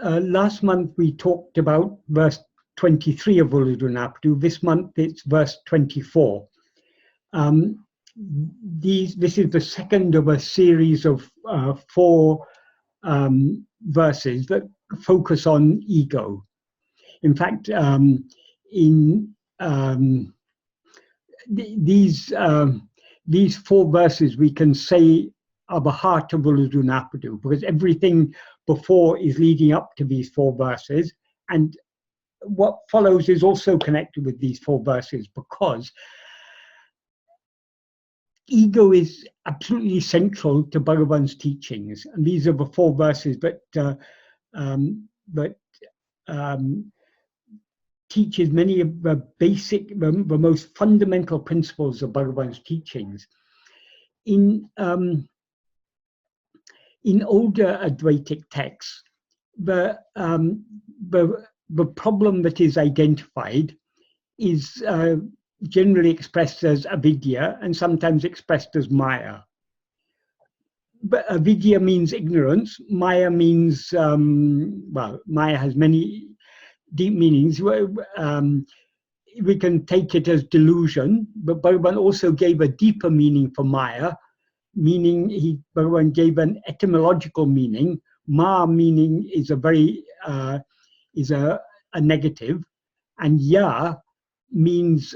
last month we talked about verse 23 of Uڵḷadu Nāṛpadu. This month it's verse 24. This is the second of a series of 4 verses that focus on ego. In fact, these 4 verses we can say are the heart of Uڵḷadu Nāṛpadu, because everything before is leading up to these 4 verses, and what follows is also connected with these 4 verses, because ego is absolutely central to Bhagavan's teachings, and these are the 4 verses that teaches many of the basic, the most fundamental principles of Bhagavan's teachings. In older Advaitic texts, the problem that is identified is generally expressed as avidya and sometimes expressed as maya. But avidya means ignorance. Maya means, well, maya has many deep meanings. We can take it as delusion, but Bhagavan also gave a deeper meaning for maya, meaning Bhagavan gave an etymological meaning. Ma meaning is a very is a negative, and ya means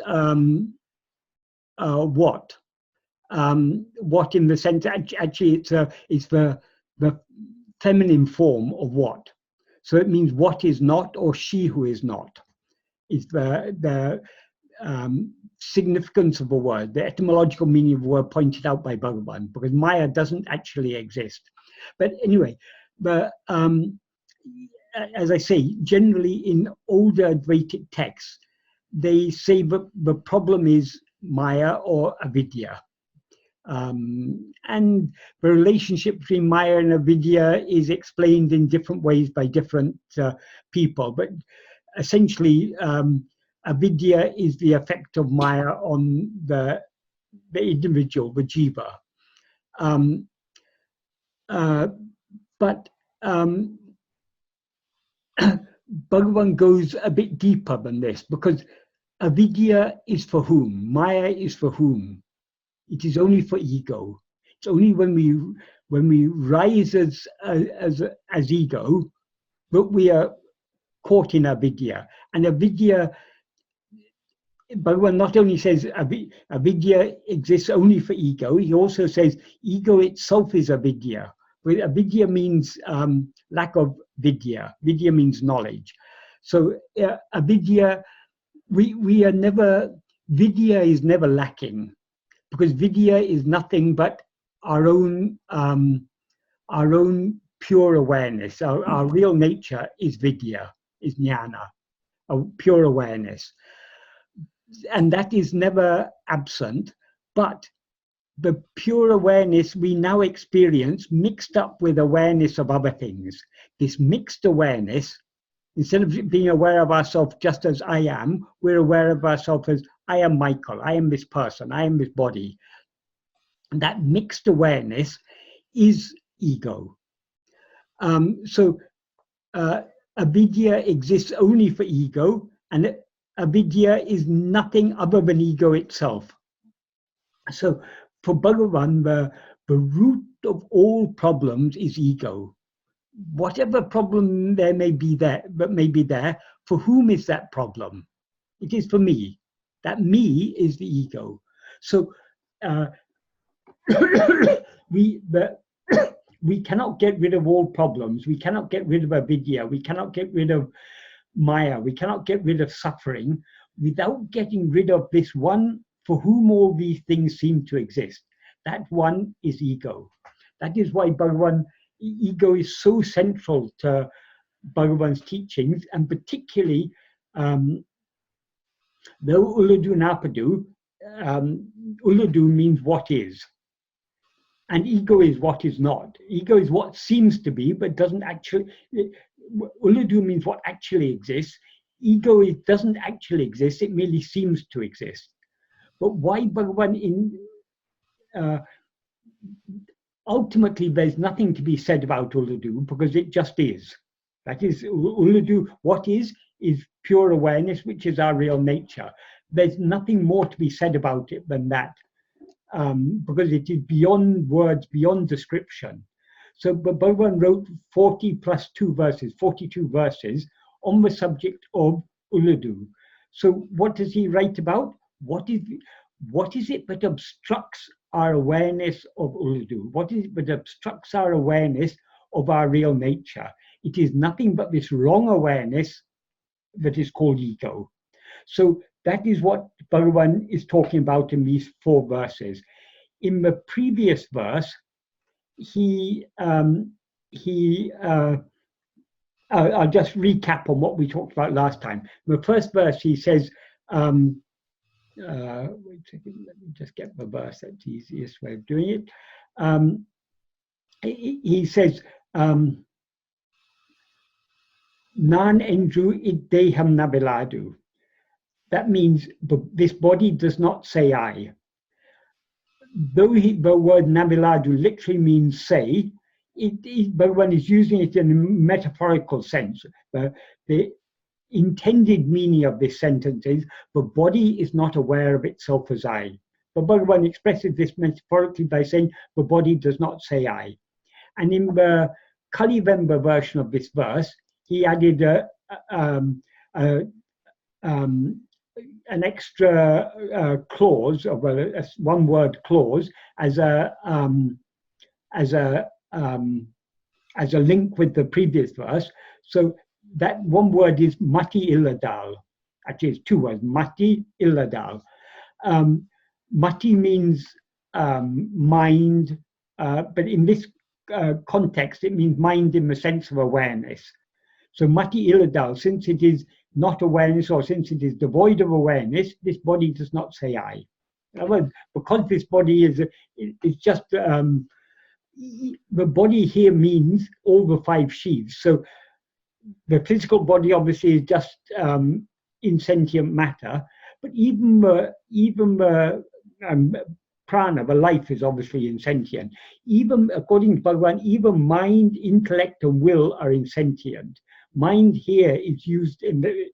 what? What in the sense, actually it's the feminine form of what. So it means what is not, or she who is not, is the significance of a word, the etymological meaning of a word pointed out by Bhagavan, because Maya doesn't actually exist. But anyway, as I say, generally in older Advaitic texts, they say that the problem is Maya or avidya. And the relationship between Maya and avidya is explained in different ways by different people. But essentially, avidya is the effect of Maya on the individual, the jiva. But Bhagavan goes a bit deeper than this, because avidya is for whom? Maya is for whom? It is only for ego. It's only when we rise as ego that we are caught in avidya. And avidya, Bhagavan not only says avidya exists only for ego, he also says ego itself is avidya. But avidya means lack of vidya. Vidya means knowledge. So avidya, we are never, vidya is never lacking, because vidya is nothing but our own pure awareness. Our real nature is vidya, is jnana, a pure awareness. And that is never absent, but the pure awareness we now experience mixed up with awareness of other things. This mixed awareness, instead of being aware of ourselves just as I am, we're aware of ourselves as I am Michael, I am this person, I am this body. And that mixed awareness is ego. So avidya exists only for ego, and avidya is nothing other than ego itself. So for Bhagavan, the root of all problems is ego. Whatever problem there may be there, for whom is that problem? It is for me. That me is the ego. So we cannot get rid of all problems. We cannot get rid of avidya. We cannot get rid of maya. We cannot get rid of suffering without getting rid of this one for whom all these things seem to exist. That one is ego. That is why ego is so central to Bhagavan's teachings, and particularly the Uڵḷadu Nāṛpadu. Uڵḷadu means what is, and ego is what is not. Ego is what seems to be, but doesn't actually. Uڵḷadu means what actually exists. Ego doesn't actually exist, it merely seems to exist. But why Bhagavan ultimately there's nothing to be said about Uڵḷadu, because it just is. That is Uڵḷadu. What is pure awareness, which is our real nature. There's nothing more to be said about it than that, because it is beyond words, beyond description. So Bhagavan wrote 40 plus 2 verses, 42 verses on the subject of Uڵḷadu. So what does he write about? What is it that obstructs our awareness of Uڵḷadu? What is it that obstructs our awareness of our real nature? It is nothing but this wrong awareness that is called ego. So that is what Bhagavan is talking about in these 4 verses. In the previous verse, I'll just recap on what we talked about last time. In the first verse, he says, wait a second, let me just get the verse. That's the easiest way of doing it. He says, nāṉoṇ iddeham naviladu. That means this body does not say I. Though the word naviladu literally means say, Bhagavan is using it in a metaphorical sense. The intended meaning of this sentence is the body is not aware of itself as I. But Bhagavan expresses this metaphorically by saying the body does not say I. And in the Kalivemba version of this verse, he added an extra clause, or well, a one-word clause, as a link with the previous verse. So that one word is miḍaiyilitu. Actually, it's 2 words, miḍaiyilitu. Mati means mind, but in this context, it means mind in the sense of awareness. So miḍaiyilitu, since it is not awareness, or since it is devoid of awareness, this body does not say I. In other words, because this body is just, the body here means all the 5 sheaths. So the physical body obviously is just insentient matter, but even the prana, the life, is obviously insentient. Even according to Bhagavan, even mind, intellect, and will are insentient. Mind here is used in the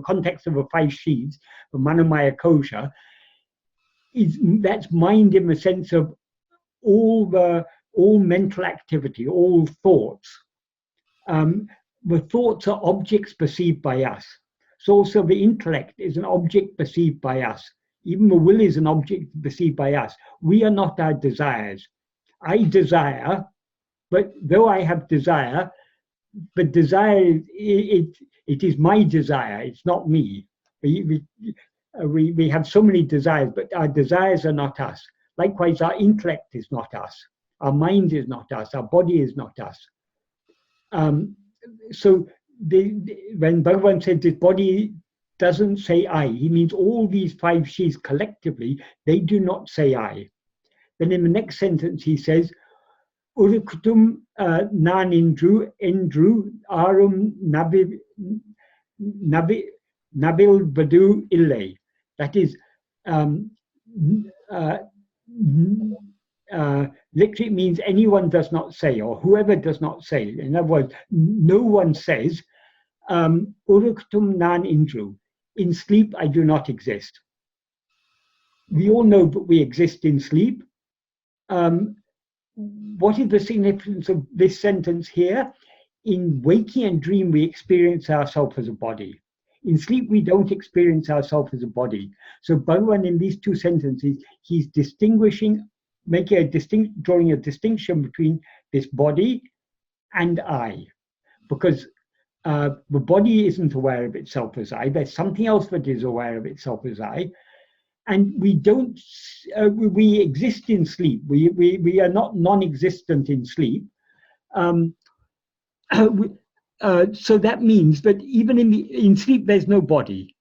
context of the 5 sheaths, the Manomaya Kosha. That's mind in the sense of all mental activity, all thoughts. The thoughts are objects perceived by us. So also the intellect is an object perceived by us. Even the will is an object perceived by us. We are not our desires. I desire, but though I have desire, but desire, it is my desire, it's not me. We have so many desires, but our desires are not us. Likewise, our intellect is not us. Our mind is not us. Our body is not us. So when Bhagavan said this body doesn't say I, he means all these 5 sheaths collectively, they do not say I. Then in the next sentence he says, uḍikkum nāṇoṇ ārum nabilvadu illai. That is, literally means anyone does not say, or whoever does not say. In other words, no one says, uḍikkum nāṇoṇ. In sleep, I do not exist. We all know that we exist in sleep. What is the significance of this sentence here? In waking and dream, we experience ourselves as a body. In sleep, we don't experience ourselves as a body. So Bhagavan, in these 2 sentences, he's distinguishing, drawing a distinction between this body and I. Because the body isn't aware of itself as I. There's something else that is aware of itself as I. And we don't, we exist in sleep. We are not non-existent in sleep. So that means that even in sleep, there's no body.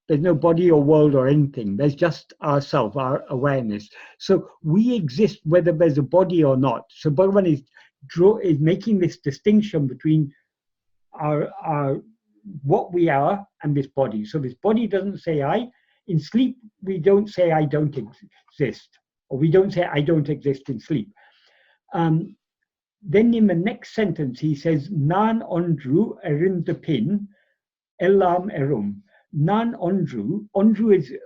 There's no body or world or anything. There's just ourself, our awareness. So we exist whether there's a body or not. So Bhagavan is making this distinction between our what we are and this body. So this body doesn't say I. In sleep, we don't say I don't exist, or we don't say I don't exist in sleep. then in the next sentence he says, nāṉoṇḍru erindapin ellam erum. Nāṉoṇḍru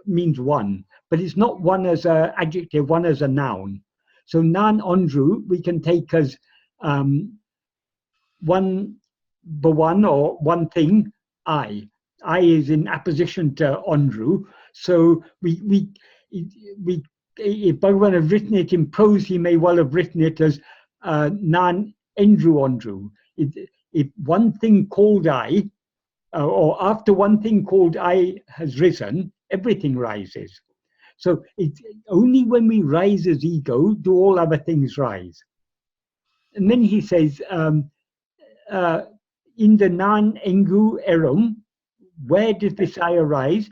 means one, but it's not one as an adjective, one as a noun. So nāṉoṇḍru we can take as one or one thing, I. I is in apposition to oṇḍru. So if Bhagavan had written it in prose, he may well have written it as nān endru oṇḍru. If one thing called I, or after one thing called I has risen, everything rises. So it's only when we rise as ego do all other things rise. And then he says, in the nān engu erum, where does this I arise?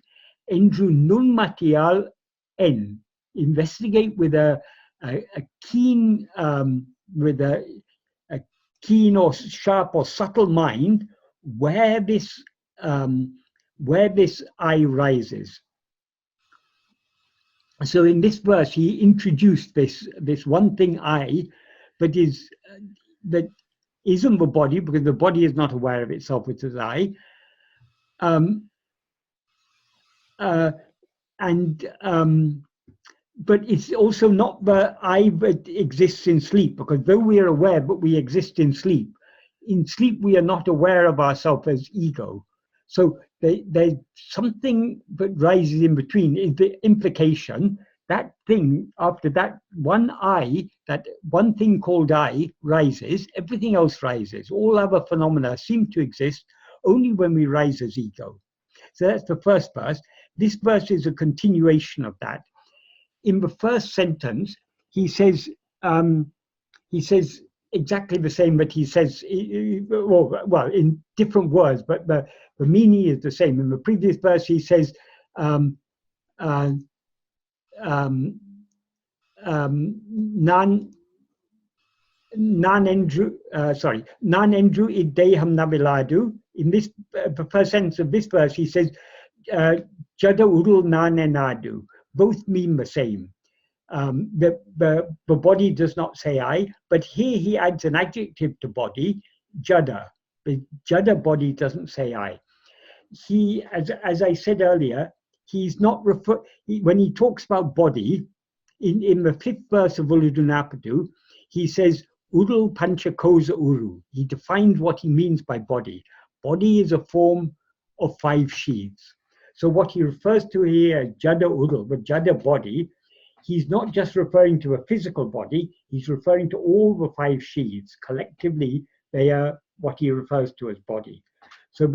Endru nulmatial en. Investigate with a keen or sharp or subtle mind where this I rises. So in this verse he introduced this one thing I that isn't the body, because the body is not aware of itself as I. But it's also not the I that exists in sleep, because though we are aware, but we exist in sleep. In sleep, we are not aware of ourselves as ego. So there's something that rises in between. Is the implication that thing, after that one I, that one thing called I rises, everything else rises. All other phenomena seem to exist only when we rise as ego. So that's the first verse. This verse is a continuation of that. In the first sentence, he says exactly the same, but he says, well, in different words, but the meaning is the same. In the previous verse, he says, nān endru iddeham naviladu. In this, the first sentence of this verse, he says, jaḍavuḍaṉā ṉeṇṉādu. Both mean the same. The body does not say I, but here he adds an adjective to body, jaḍa. The jaḍa body doesn't say I. He, as I said earlier, he's not when he talks about body, in the 5th verse of Uڵḷadu Nāṛpadu, he says, uḍal pancha kosa uru. He defines what he means by body. Body is a form of 5 sheaths. So what he refers to here as jaḍa uḍal, the jaḍa body, he's not just referring to a physical body, he's referring to all the 5 sheaths. Collectively, they are what he refers to as body. So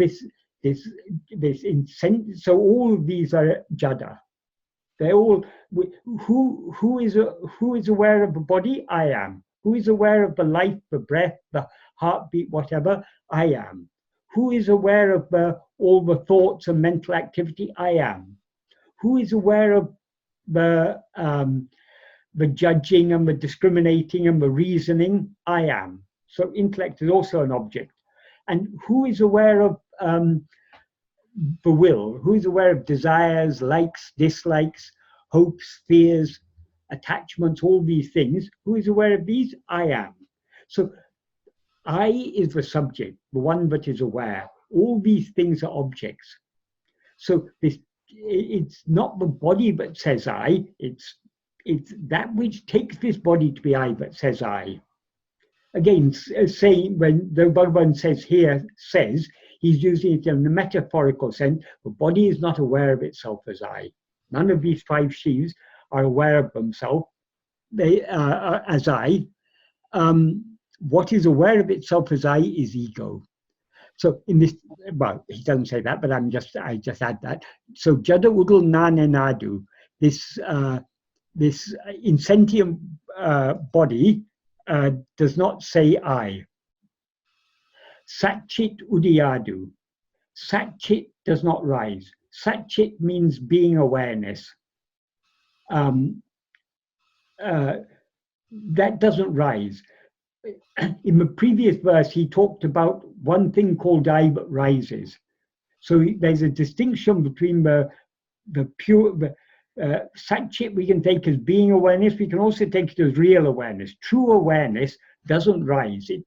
so all of these are jaḍa. They're all, who is aware of the body? I am. Who is aware of the life, the breath, the heartbeat, whatever? I am. Who is aware of all the thoughts and mental activity? I am. Who is aware of the judging and the discriminating and the reasoning? I am. So intellect is also an object. And who is aware of the will? Who is aware of desires, likes, dislikes, hopes, fears, attachments, all these things? Who is aware of these? I am. So I is the subject, the one that is aware. All these things are objects. So it's not the body that says I, it's that which takes this body to be I that says I. Again, saying when the Bhagavan says, he's using it in a metaphorical sense. The body is not aware of itself as I. None of these 5 sheaths are aware of themselves as I. What is aware of itself as I is ego. So in this, well, he doesn't say that, but I just add that. So jaḍavuḍaṉā ṉeṇṉādu, this insentient body does not say I. Sat-cit udiyādu. Sat-cit does not rise. Sat-cit means being awareness. That doesn't rise. In the previous verse, he talked about one thing called I that rises. So there's a distinction between the pure sat-cit we can take as being awareness. We can also take it as real awareness. True awareness doesn't rise. It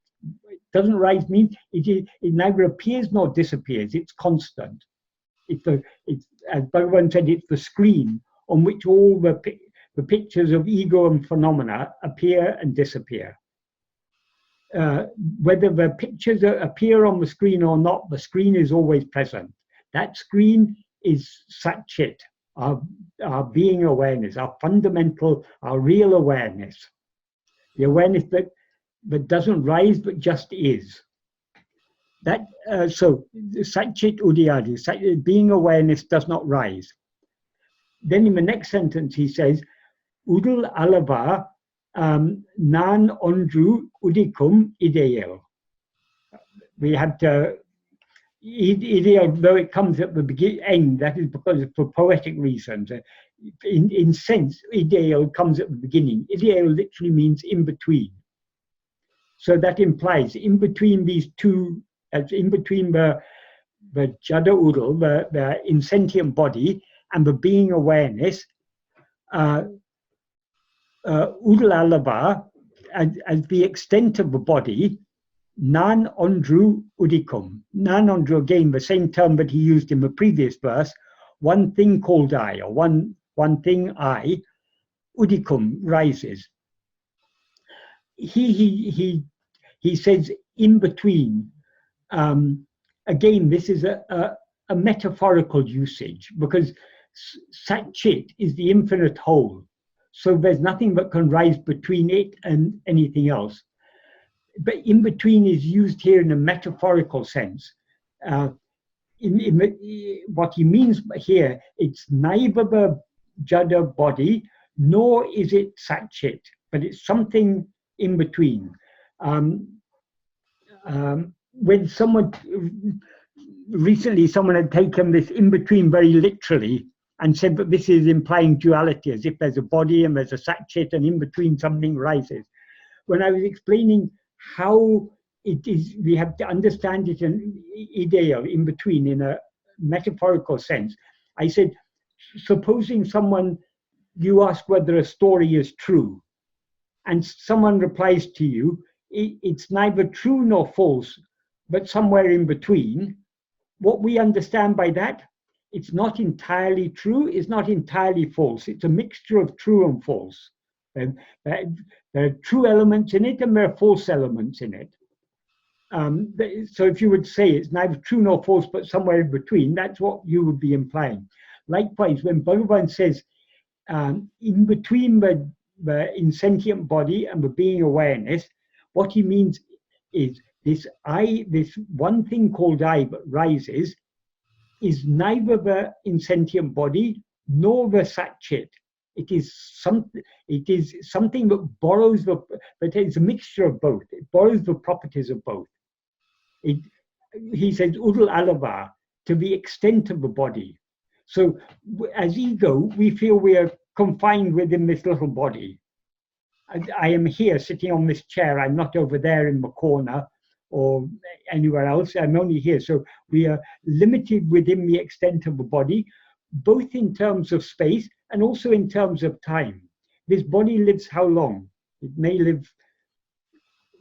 doesn't rise means it neither appears nor disappears. It's constant. It's as Bhagavan said, it's the screen on which all the pictures of ego and phenomena appear and disappear. Whether the pictures appear on the screen or not, the screen is always present. That screen is sat-cit, our being awareness, our fundamental, our real awareness. The awareness that doesn't rise but just is. That so sat-cit udiyādu, being awareness does not rise. Then in the next sentence he says, uḍalavā nāṉoṇ udikkum iḍaiyil. We have to iḍaiyil, though it comes at the end, that is because for poetic reasons. In sense, iḍaiyil comes at the beginning. Iḍaiyil literally means in between. So that implies in between these two, as in between the jaḍavuḍaṉā, the insentient body, and the being awareness, uḍalavā, as the extent of the body, nāṉoṇ udikkum. Nāṉoṇ, again, the same term that he used in the previous verse, one thing called I, or one thing I, udikkum, rises. He says in between. Again, this is a metaphorical usage, because sat-cit is the infinite whole. So there's nothing that can rise between it and anything else. But in between is used here in a metaphorical sense. What he means here, it's neither the jaḍa body, nor is it sat-cit, but it's something in between. When recently someone had taken this in between very literally and said that this is implying duality, as if there's a body and there's a sat-cit and in between something rises. When I was explaining how it is, we have to understand it in iḍaiyil, in between, in a metaphorical sense, I said, supposing you ask whether a story is true, and someone replies to you, it's neither true nor false, but somewhere in between. What we understand by that, it's not entirely true, it's not entirely false. It's a mixture of true and false. There are true elements in it and there are false elements in it. So if you would say it's neither true nor false, but somewhere in between, that's what you would be implying. Likewise, when Bhagavan says, in between the insentient body and the being awareness, what he means is this one thing called I that rises is neither the insentient body nor the sat-cit. It is something that borrows but it's a mixture of both. It borrows the properties of both. He says uḍalavā, to the extent of the body. So as ego, we feel we are confined within this little body. I am here sitting on this chair. I'm not over there in the corner or anywhere else. I'm only here. So we are limited within the extent of the body, both in terms of space and also in terms of time. This body lives how long? It may live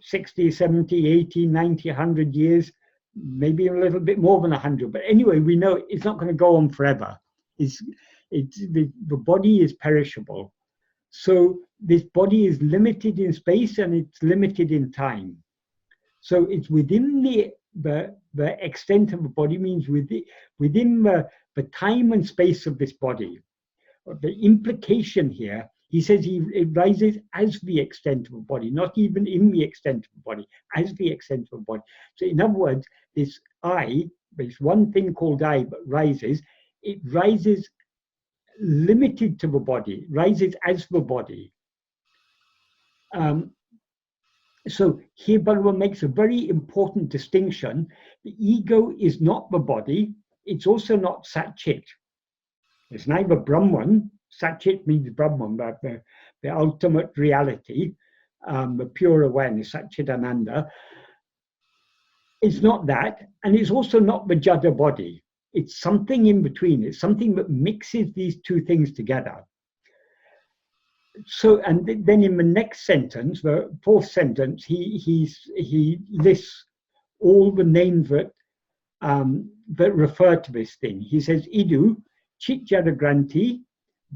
60, 70, 80, 90, 100 years, maybe a little bit more than 100. But anyway, we know it's not going to go on forever. The body is perishable. So this body is limited in space and it's limited in time. So it's within the extent of the body, means within the time and space of this body. The implication here, he says it rises as the extent of the body, not even in the extent of the body, as the extent of the body. So in other words, this I, this one thing called I that rises, it rises limited to the body, rises as the body. So here Bhagavan makes a very important distinction. The ego is not the body, it's also not sat-cit. It's neither Brahman, sat-cit means Brahman, the ultimate reality, the pure awareness, Saccit-ananda. It's not that, and it's also not the jaḍa body. It's something in between. It's something that mixes these two things together. So, and then in the next sentence, the fourth sentence, he lists all the names that refer to this thing. He says, Idu, cit-jaḍa-giranthi,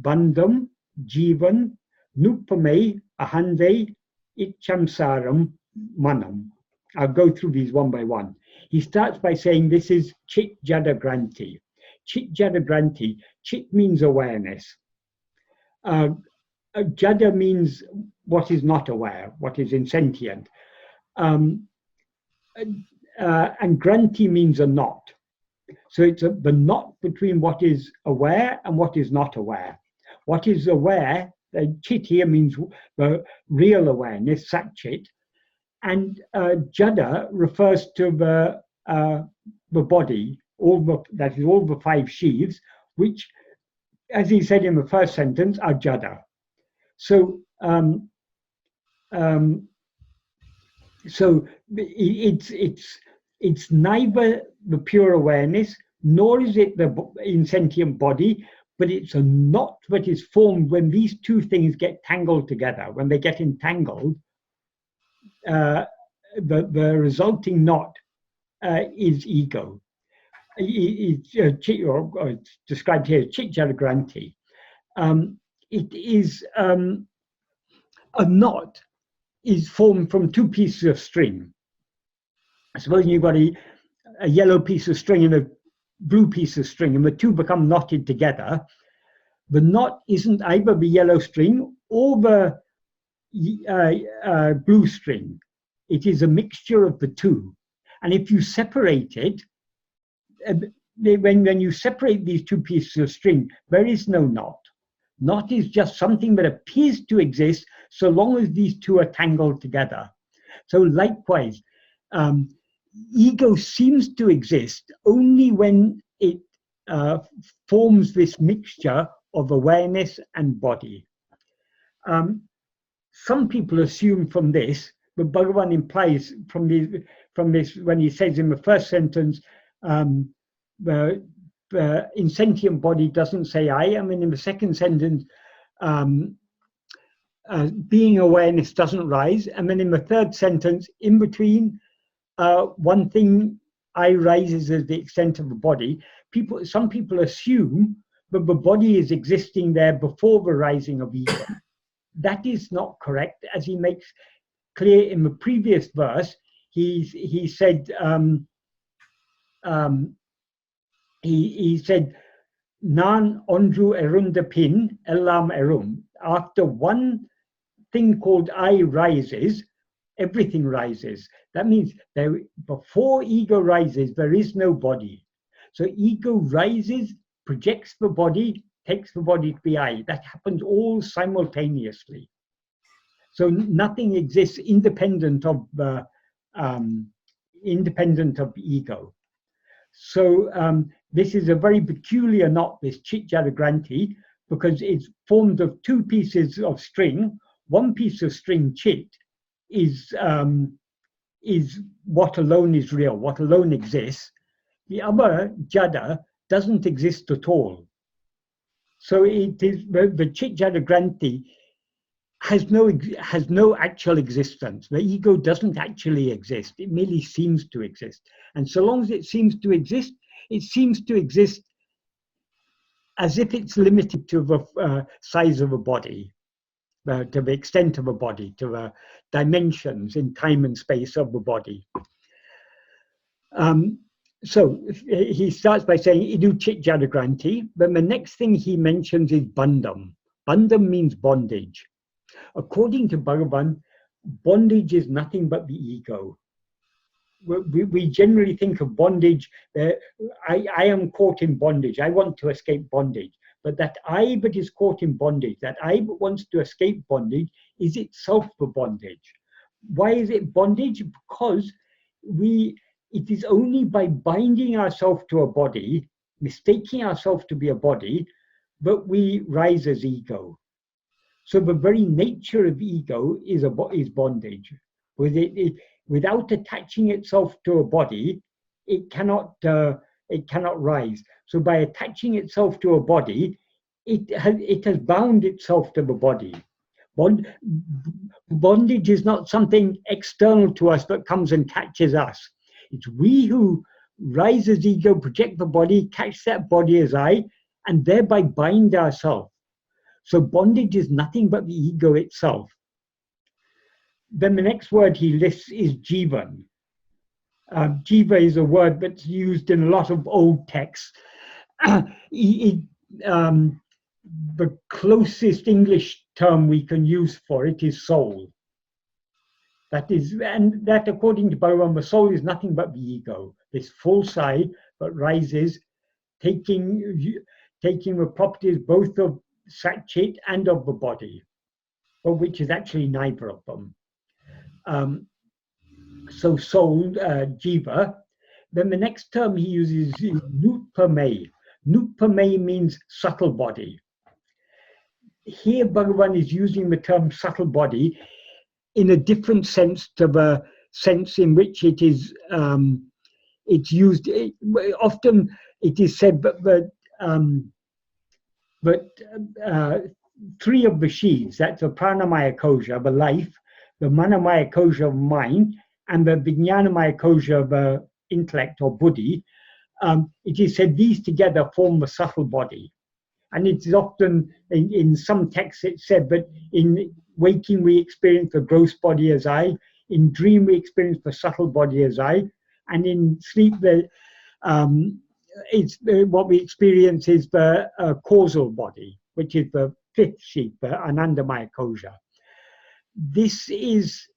bandham, jīvaṉ, nuṭpa meyyahandai, i-c-samusāram, manam. I'll go through these one by one. He starts by saying this is cit-jaḍa-giranthi. Cit-jaḍa-giranthi, cit means awareness. Jaḍa means what is not aware, what is insentient. And giranthi means a knot. So it's the knot between what is aware and what is not aware. What is aware, cit here means the real awareness, sat-cit, and jaḍa refers to the body, that is all the five sheaths, which, as he said in the first sentence, are jaḍa. So, it's neither the pure awareness, nor is it the insentient body, but it's a knot that is formed when these two things get tangled together. When they get entangled, the resulting knot is ego. It's described here as cit-jaḍa-giranthi. It is a knot is formed from two pieces of string. Suppose you've got a yellow piece of string and a blue piece of string, and the two become knotted together. The knot isn't either the yellow string or the blue string. It is a mixture of the two. And if you separate it, when you separate these two pieces of string, there is no knot. Knot is just something that appears to exist so long as these two are tangled together. So likewise, ego seems to exist only when it forms this mixture of awareness and body. Some people assume from this, but Bhagavan implies from this when he says in the first sentence, the insentient body doesn't say I am, and in the second sentence, being awareness doesn't rise, and then in the third sentence, in between, one thing I rises as the extent of the body. Some people assume that the body is existing there before the rising of ego. That is not correct, as he makes clear in the previous verse. He said. He said, nāṉoṇ erundapin ellam erum. After one thing called I rises, everything rises. That means before ego rises, there is no body. So ego rises, projects the body, takes the body to be I. That happens all simultaneously. So nothing exists independent of ego. So this is a very peculiar knot, this cit-jaḍa-giranthi, because it's formed of two pieces of string. One piece of string, cit, is what alone is real, what alone exists. The other, jaḍa, doesn't exist at all. So it is the cit-jaḍa-giranthi has no actual existence. The ego doesn't actually exist. It merely seems to exist. And so long as it seems to exist as if it's limited to the size of a body, to the extent of a body, to the dimensions in time and space of the body. So he starts by saying, Idu cit-jaḍa-giranthi. Then the next thing he mentions is bandham. Bandham means bondage. According to Bhagavan, bondage is nothing but the ego. We generally think of bondage, I am caught in bondage, I want to escape bondage. But that I that is caught in bondage, that I that wants to escape bondage, is itself the bondage. Why is it bondage? Because it is only by binding ourselves to a body, mistaking ourselves to be a body, that we rise as ego. So the very nature of ego is bondage. Without attaching itself to a body, it cannot rise. So by attaching itself to a body, it has bound itself to the body. Bondage is not something external to us that comes and catches us. It's we who rise as ego, project the body, catch that body as I, and thereby bind ourselves. So bondage is nothing but the ego itself. Then the next word he lists is jīvaṉ. Jiva is a word that's used in a lot of old texts. The closest English term we can use for it is soul. And that according to Bhagavan, the soul is nothing but the ego, this full side that rises, taking the properties both of sat-cit and of the body, but which is actually neither of them. So soul, jiva. Then the next term he uses is nuṭpa. Nuṭpa means subtle body. Here Bhagavan is using the term subtle body in a different sense to the sense in which it is it's used. Often it is said that three of the sheaths, that's the pranamaya kosha, the life, the manamaya kosha of mind, and the vijnanamaya kosha of the intellect or buddhi, it is said these together form the subtle body. And it is often, in some texts, it's said that in waking we experience the gross body as I, in dream we experience the subtle body as I, and in sleep what we experience is the causal body, which is the fifth sheath, the anandamaya kosha. This is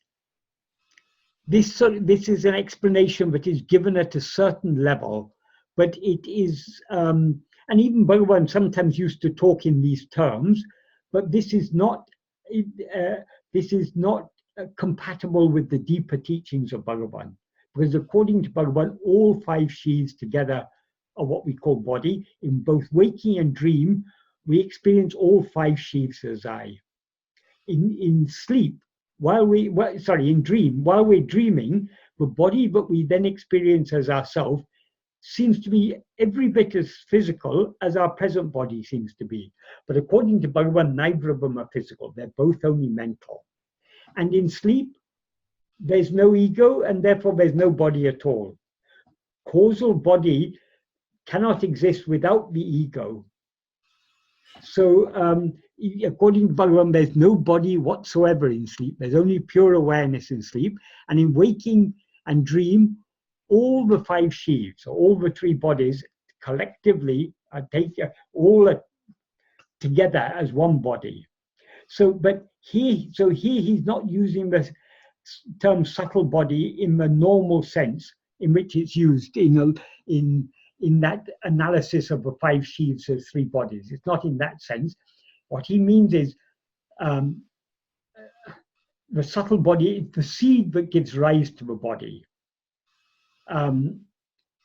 an explanation that is given at a certain level, but it is. And even Bhagavan sometimes used to talk in these terms, but this is not compatible with the deeper teachings of Bhagavan, because according to Bhagavan, all five sheaths together are what we call body. In both waking and dream, we experience all five sheaths as I. In sleep, in dream, while we're dreaming, the body that we then experience as ourself seems to be every bit as physical as our present body seems to be. But according to Bhagavan, neither of them are physical. They're both only mental. And in sleep, there's no ego, and therefore there's no body at all. Causal body cannot exist without the ego. So according to Bhagavan, there's no body whatsoever in sleep. There's only pure awareness in sleep. And in waking and dream, all the five sheaths, all the three bodies collectively all together as one body. So here he's not using the term subtle body in the normal sense in which it's used in that analysis of the five sheaths as three bodies. It's not in that sense. What he means is the subtle body is the seed that gives rise to the body.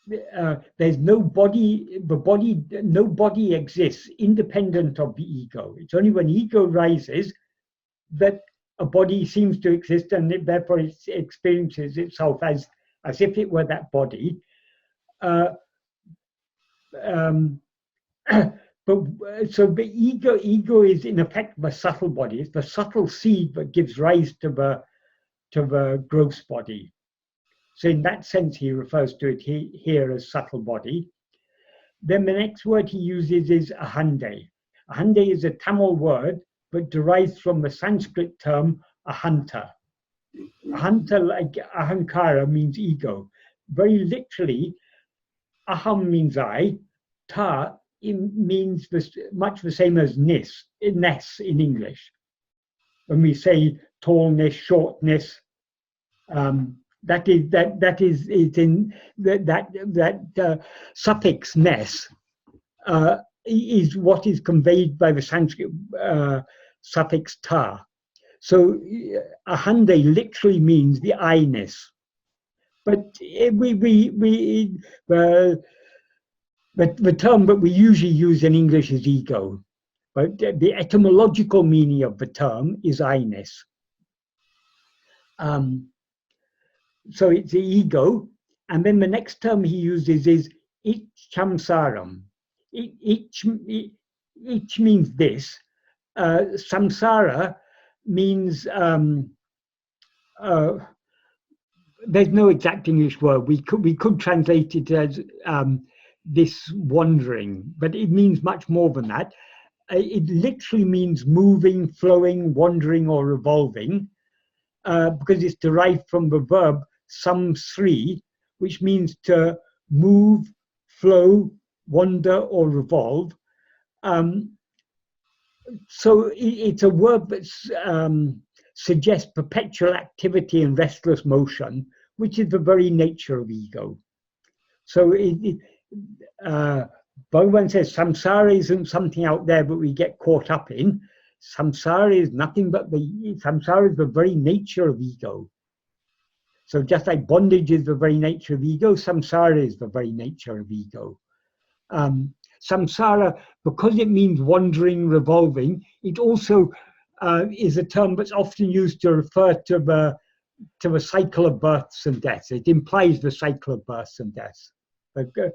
There's no body, no body exists independent of the ego. It's only when ego rises that a body seems to exist, and therefore it experiences itself as if it were that body. So the ego is in effect the subtle body. It's the subtle seed that gives rise to the gross body. So in that sense, he refers to it here as subtle body. Then the next word he uses is aḥandai. Aḥandai is a Tamil word, but derives from the Sanskrit term ahanta. Ahanta, like ahankara, means ego. Very literally, aham means I, ta means much the same as ness in English. When we say tallness, shortness, that suffix ness is what is conveyed by the Sanskrit suffix ta. So aḥandai literally means the I-ness. But the term that we usually use in English is ego. But the etymological meaning of the term is I-ness. So it's the ego. And then the next term he uses is i-c-samusāram. Ich means this. Samsara means there's no exact English word. We could translate it as this wandering, but it means much more than that. It literally means moving, flowing, wandering, or revolving, because it's derived from the verb samsri, which means to move, flow, wander, or revolve. So it's a word that suggests perpetual activity and restless motion, which is the very nature of ego. So Bhagavan says samsara isn't something out there that we get caught up in. Samsara is nothing but samsara is the very nature of ego. So just like bondage is the very nature of ego, samsara is the very nature of ego. Samsara, because it means wandering, revolving, it also is a term that's often used to refer to the cycle of births and deaths. It implies the cycle of births and deaths. The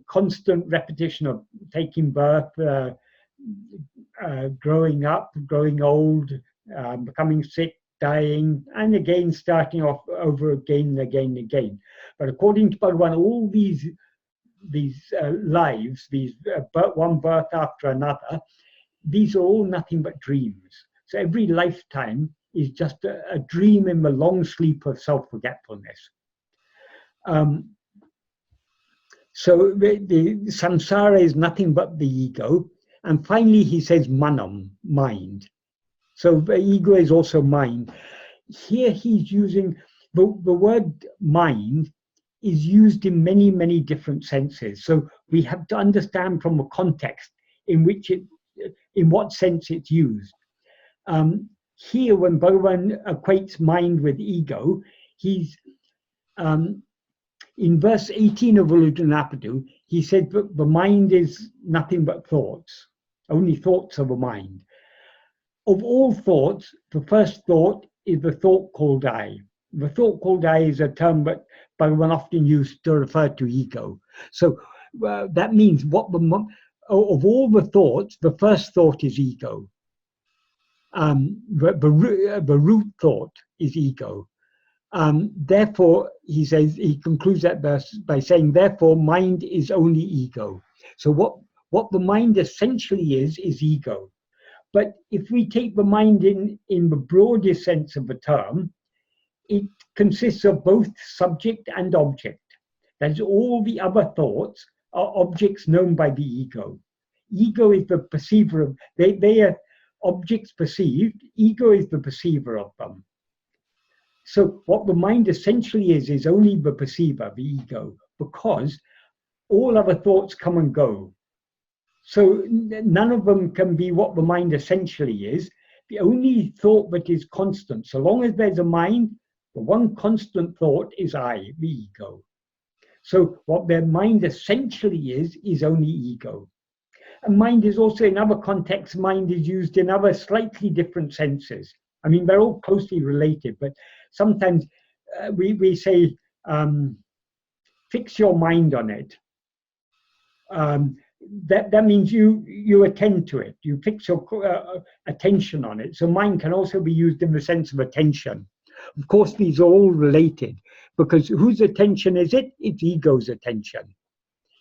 constant repetition of taking birth, growing up, growing old, becoming sick, dying, and again starting off over again and again and again. But according to Bhagavan, all these lives, one birth after another, these are all nothing but dreams. So every lifetime is just a dream in the long sleep of self-forgetfulness. So the samsara is nothing but the ego. And finally, he says manam, mind. So the ego is also mind. Here he's using the word mind is used in many, many different senses. So we have to understand from a context in which in what sense it's used. Here, when Bhagavan equates mind with ego, he's in verse 18 of Uḷḷadu Nāṛpadu, he said that the mind is nothing but thoughts, only thoughts of a mind. Of all thoughts, the first thought is the thought called I. The thought called I is a term that Bhagavan often used to refer to ego. So that means of all the thoughts, the first thought is ego. The root thought is ego. Therefore, he says, he concludes that verse by saying, therefore, mind is only ego. So what the mind essentially is ego. But if we take the mind in the broadest sense of the term, it consists of both subject and object. That is, all the other thoughts are objects known by the ego. Ego is the perceiver of, they are objects perceived, ego is the perceiver of them. So what the mind essentially is only the perceiver, the ego, because all other thoughts come and go. So none of them can be what the mind essentially is. The only thought that is constant, so long as there's a mind, the one constant thought is I, the ego. So what their mind essentially is only ego. And mind is also, in other contexts, mind is used in other slightly different senses. I mean, they're all closely related, but sometimes we say, fix your mind on it. That means you attend to it. You fix your attention on it. So mind can also be used in the sense of attention. Of course, these are all related, because whose attention is it? It's ego's attention.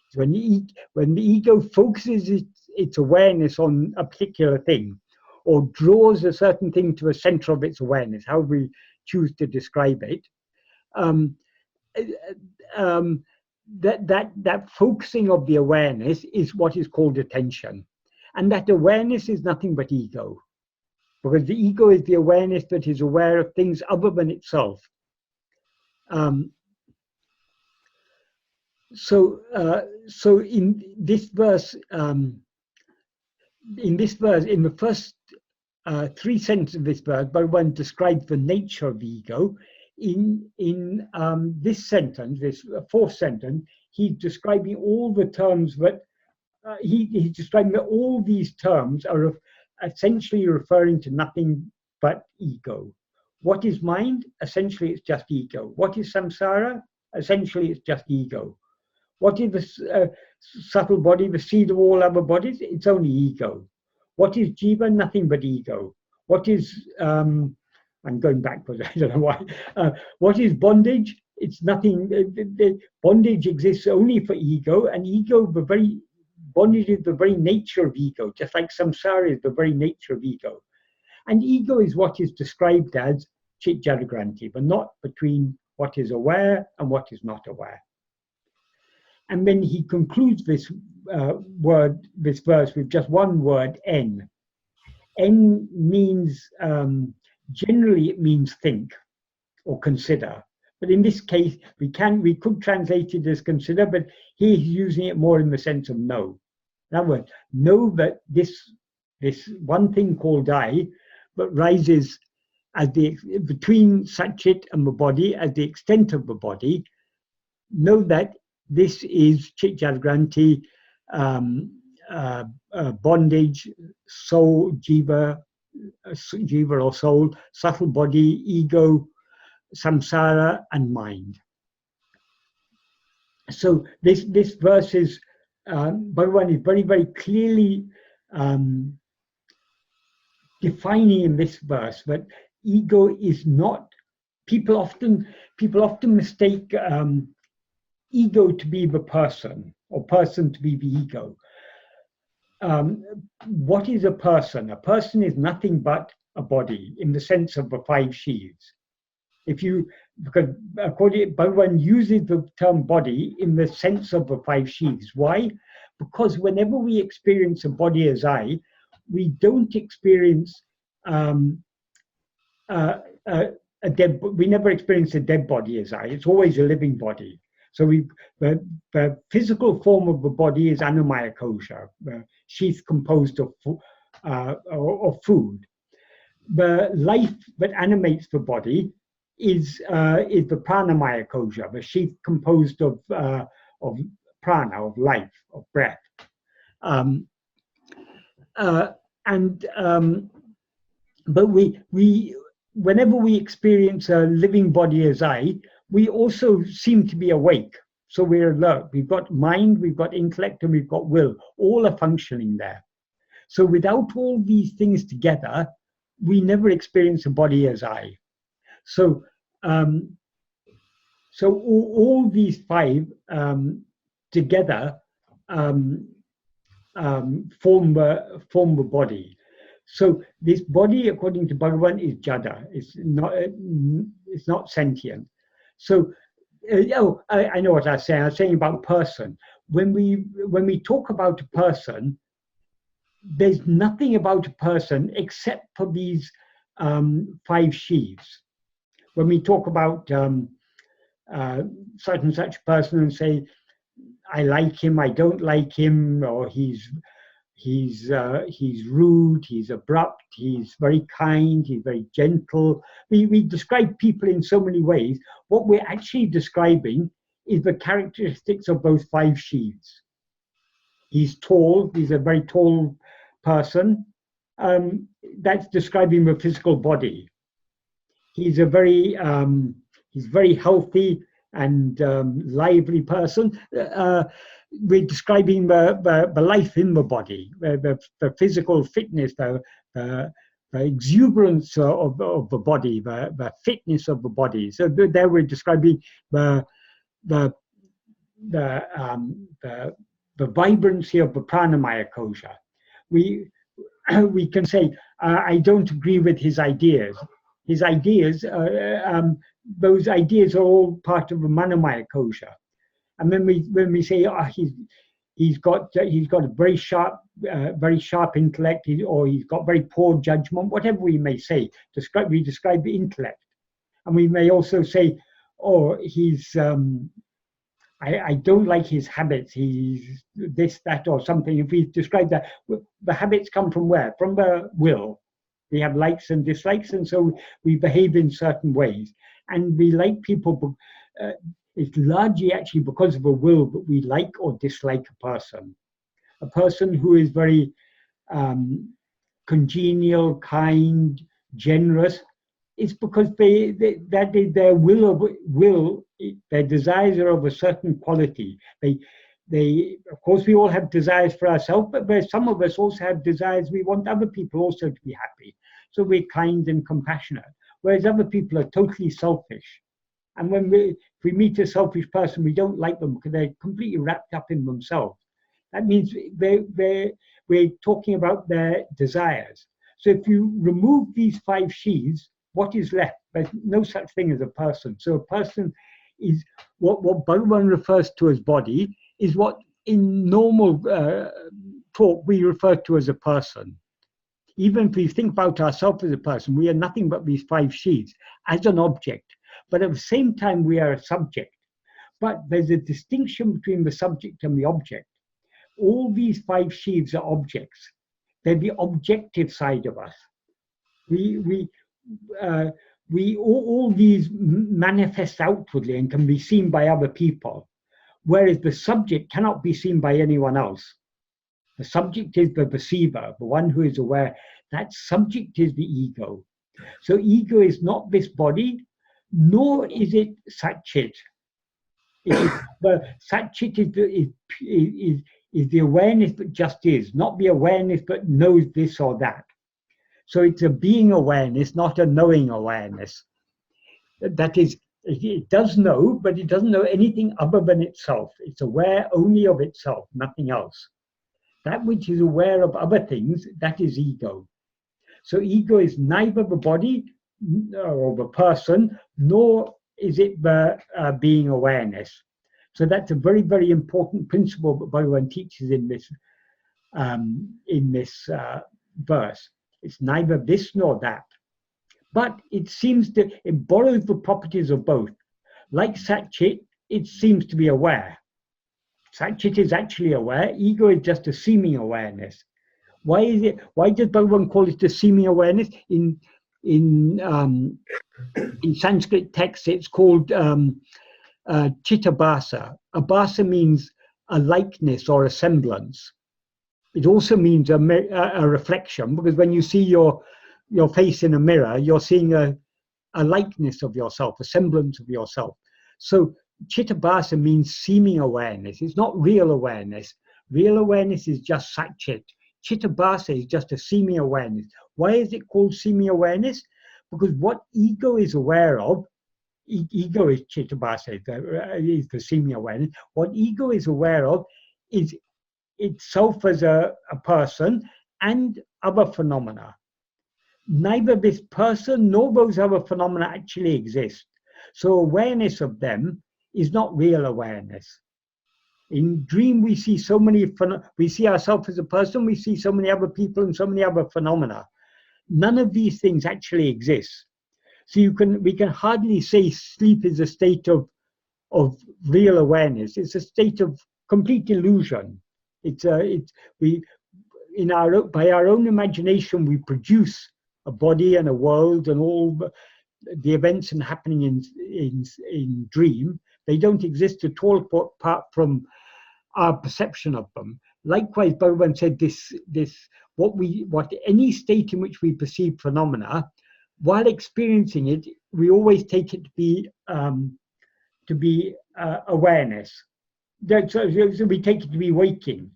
So when the ego focuses its awareness on a particular thing, or draws a certain thing to the center of its awareness, however we choose to describe it, that focusing of the awareness is what is called attention. And that awareness is nothing but ego, because the ego is the awareness that is aware of things other than itself. So in this verse, in the first 3 sentences of this verse, Bhagavan describes the nature of the ego. In this sentence, this 4th sentence, he's describing all the terms that he's describing that all these terms are essentially referring to nothing but ego. What is mind? Essentially, it's just ego. What is samsara? Essentially, it's just ego. What is the subtle body, the seed of all other bodies? It's only ego. What is jiva? Nothing but ego. what is, I'm going backwards, I don't know why. What is bondage? It's nothing, bondage exists only for ego, and bondage is the very nature of ego, just like samsara is the very nature of ego. And ego is what is described as cit-jaḍa-giranthi, but not between what is aware and what is not aware. And then he concludes this verse with just one word, N. N means, generally it means think or consider. But in this case, we could translate it as consider, but here he's using it more in the sense of know. In other words, know that this one thing called I, but rises as between sat-cit and the body, as the extent of the body. Know that this is cit-jaḍa-giranthi, bondage, soul, jiva or soul, subtle body, ego, samsara, and mind. So this verse is, Bhagavan is very, very clearly defining in this verse that ego is not, people often mistake ego to be the person, or person to be the ego. What is a person? A person is nothing but a body in the sense of the five sheaths. Because according, Bhagavan uses the term body in the sense of the five sheaths. Why? Because whenever we experience a body as I, we don't experience we never experience a dead body as I. It's always a living body. So the physical form of the body is annamaya kosha, the sheath composed of food. The life that animates the body is the pranamaya kosha, the sheath composed of prana, of life, of breath. But whenever we experience a living body as I, we also seem to be awake. So we're alert. We've got mind, we've got intellect, and we've got will. All are functioning there. So without all these things together, we never experience a body as I. So, all these five together form the body. So this body, according to Bhagavan, is jaḍa. It's not sentient. So, I know what I was saying. I was saying about person. When we talk about a person, there's nothing about a person except for these five sheaths. When we talk about such and such person and say, I like him, I don't like him, or he's rude, he's abrupt, he's very kind, he's very gentle. We describe people in so many ways. What we're actually describing is the characteristics of those five sheaths. He's tall, he's a very tall person. That's describing the physical body. He's a very healthy and lively person. We're describing the life in the body, the physical fitness, the exuberance of the body, the fitness of the body. So there we're describing the vibrancy of the pranamaya kosha. We can say, I don't agree with his ideas. His ideas, those ideas are all part of the manamaya kosha. And when we say, he's got a very sharp intellect, or he's got very poor judgment, whatever we may say, we describe the intellect. And we may also say, I don't like his habits, he's this, that, or something. If we describe that, the habits come from where? From the will. We have likes and dislikes, and so we behave in certain ways. And we like people, it's largely actually because of a will that we like or dislike a person. A person who is very congenial, kind, generous, it's because that is their will, their desires are of a certain quality. They, of course, we all have desires for ourselves, but some of us also have desires. We want other people also to be happy. so we're kind and compassionate. Whereas other people are totally selfish. And if we meet a selfish person, we don't like them because they're completely wrapped up in themselves. That means we're talking about their desires. So if you remove these 5 sheaths, what is left? There's no such thing as a person. So a person is what Bhagavan refers to as body, is what in normal talk we refer to as a person. Even if we think about ourselves as a person, we are nothing but these 5 sheaths as an object. But at the same time, we are a subject. But there's a distinction between the subject and the object. All these 5 sheaths are objects. They're the objective side of us. All these manifest outwardly and can be seen by other people, whereas the subject cannot be seen by anyone else. The subject is the perceiver, the one who is aware. That subject is the ego. So ego is not this body, nor is it sat-cit. The sat-cit is the awareness that just is, not the awareness that knows this or that. So it's a being awareness, not a knowing awareness. That is, it does know, but it doesn't know anything other than itself. It's aware only of itself, nothing else. That which is aware of other things, that is ego. So ego is neither the body or the person, nor is it the being awareness. So that's a very, very important principle that Bhagavan teaches in this verse. It's neither this nor that. But it seems that it borrows the properties of both. Like sat-cit, it seems to be aware. Sat-cit is actually aware. Ego is just a seeming awareness. Why is it? Why does Bhagavan call it a seeming awareness? In Sanskrit texts, it's called chitta-bhasa. Abhasa means a likeness or a semblance. It also means a reflection, because when you see your face in a mirror, you're seeing a likeness of yourself, a semblance of yourself. So chitta-bhasa means seeming awareness. It's not real awareness. Real awareness is just sat-cit. Chitta-bhasa is just a seeming awareness. Why is it called seeming awareness? Because what ego is aware of, ego is chitta-bhasa, is the seeming awareness. What ego is aware of is itself as a person and other phenomena. Neither this person nor those other phenomena actually exist. So awareness of them is not real awareness. In dream, we see so many, we see ourselves as a person, we see so many other people and so many other phenomena. None of these things actually exist. So we can hardly say sleep is a state of real awareness. It's a state of complete illusion. By our own imagination, we produce a body and a world and all the events and happening in dream. They don't exist at all apart from our perception of them. Likewise, Bhagavan said what any state in which we perceive phenomena, while experiencing it, we always take it to be awareness. So we take it to be waking.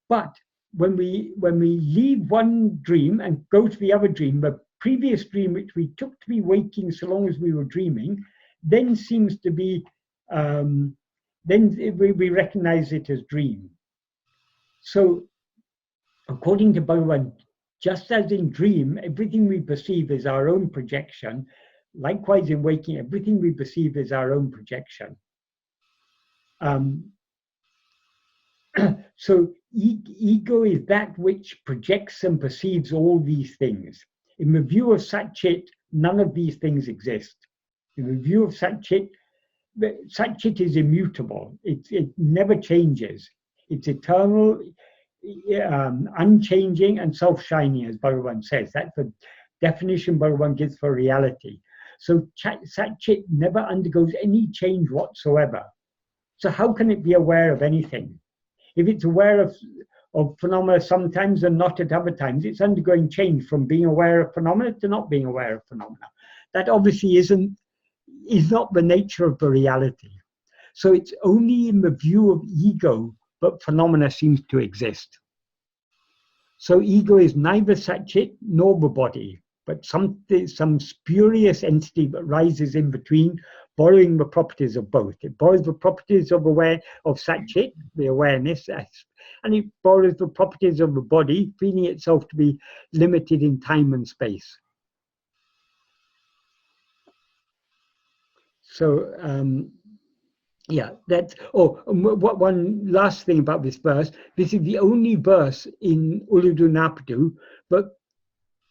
But when we leave one dream and go to the other dream, the previous dream which we took to be waking so long as we were dreaming, then seems to be, then we recognize it as dream. So according to Bhagavan, just as in dream, everything we perceive is our own projection, likewise in waking, everything we perceive is our own projection. So ego is that which projects and perceives all these things. In the view of sat-cit, none of these things exist. In the view of sat-cit, sat-cit is immutable. It never changes. It's eternal, unchanging, and self-shining, as Bhagavan says. That's the definition Bhagavan gives for reality. So sat-cit never undergoes any change whatsoever. So how can it be aware of anything? If it's aware of phenomena sometimes and not at other times, it's undergoing change from being aware of phenomena to not being aware of phenomena. That obviously is not the nature of the reality. So it's only in the view of ego that phenomena seems to exist. So ego is neither sat-cit nor the body, but some spurious entity that rises in between, borrowing the properties of both. It borrows the properties of sat-cit, the awareness, and it borrows the properties of the body, feeling itself to be limited in time and space. So, yeah, that's, one last thing about this verse. This is the only verse in Uڵḷadu Nāṛpadu that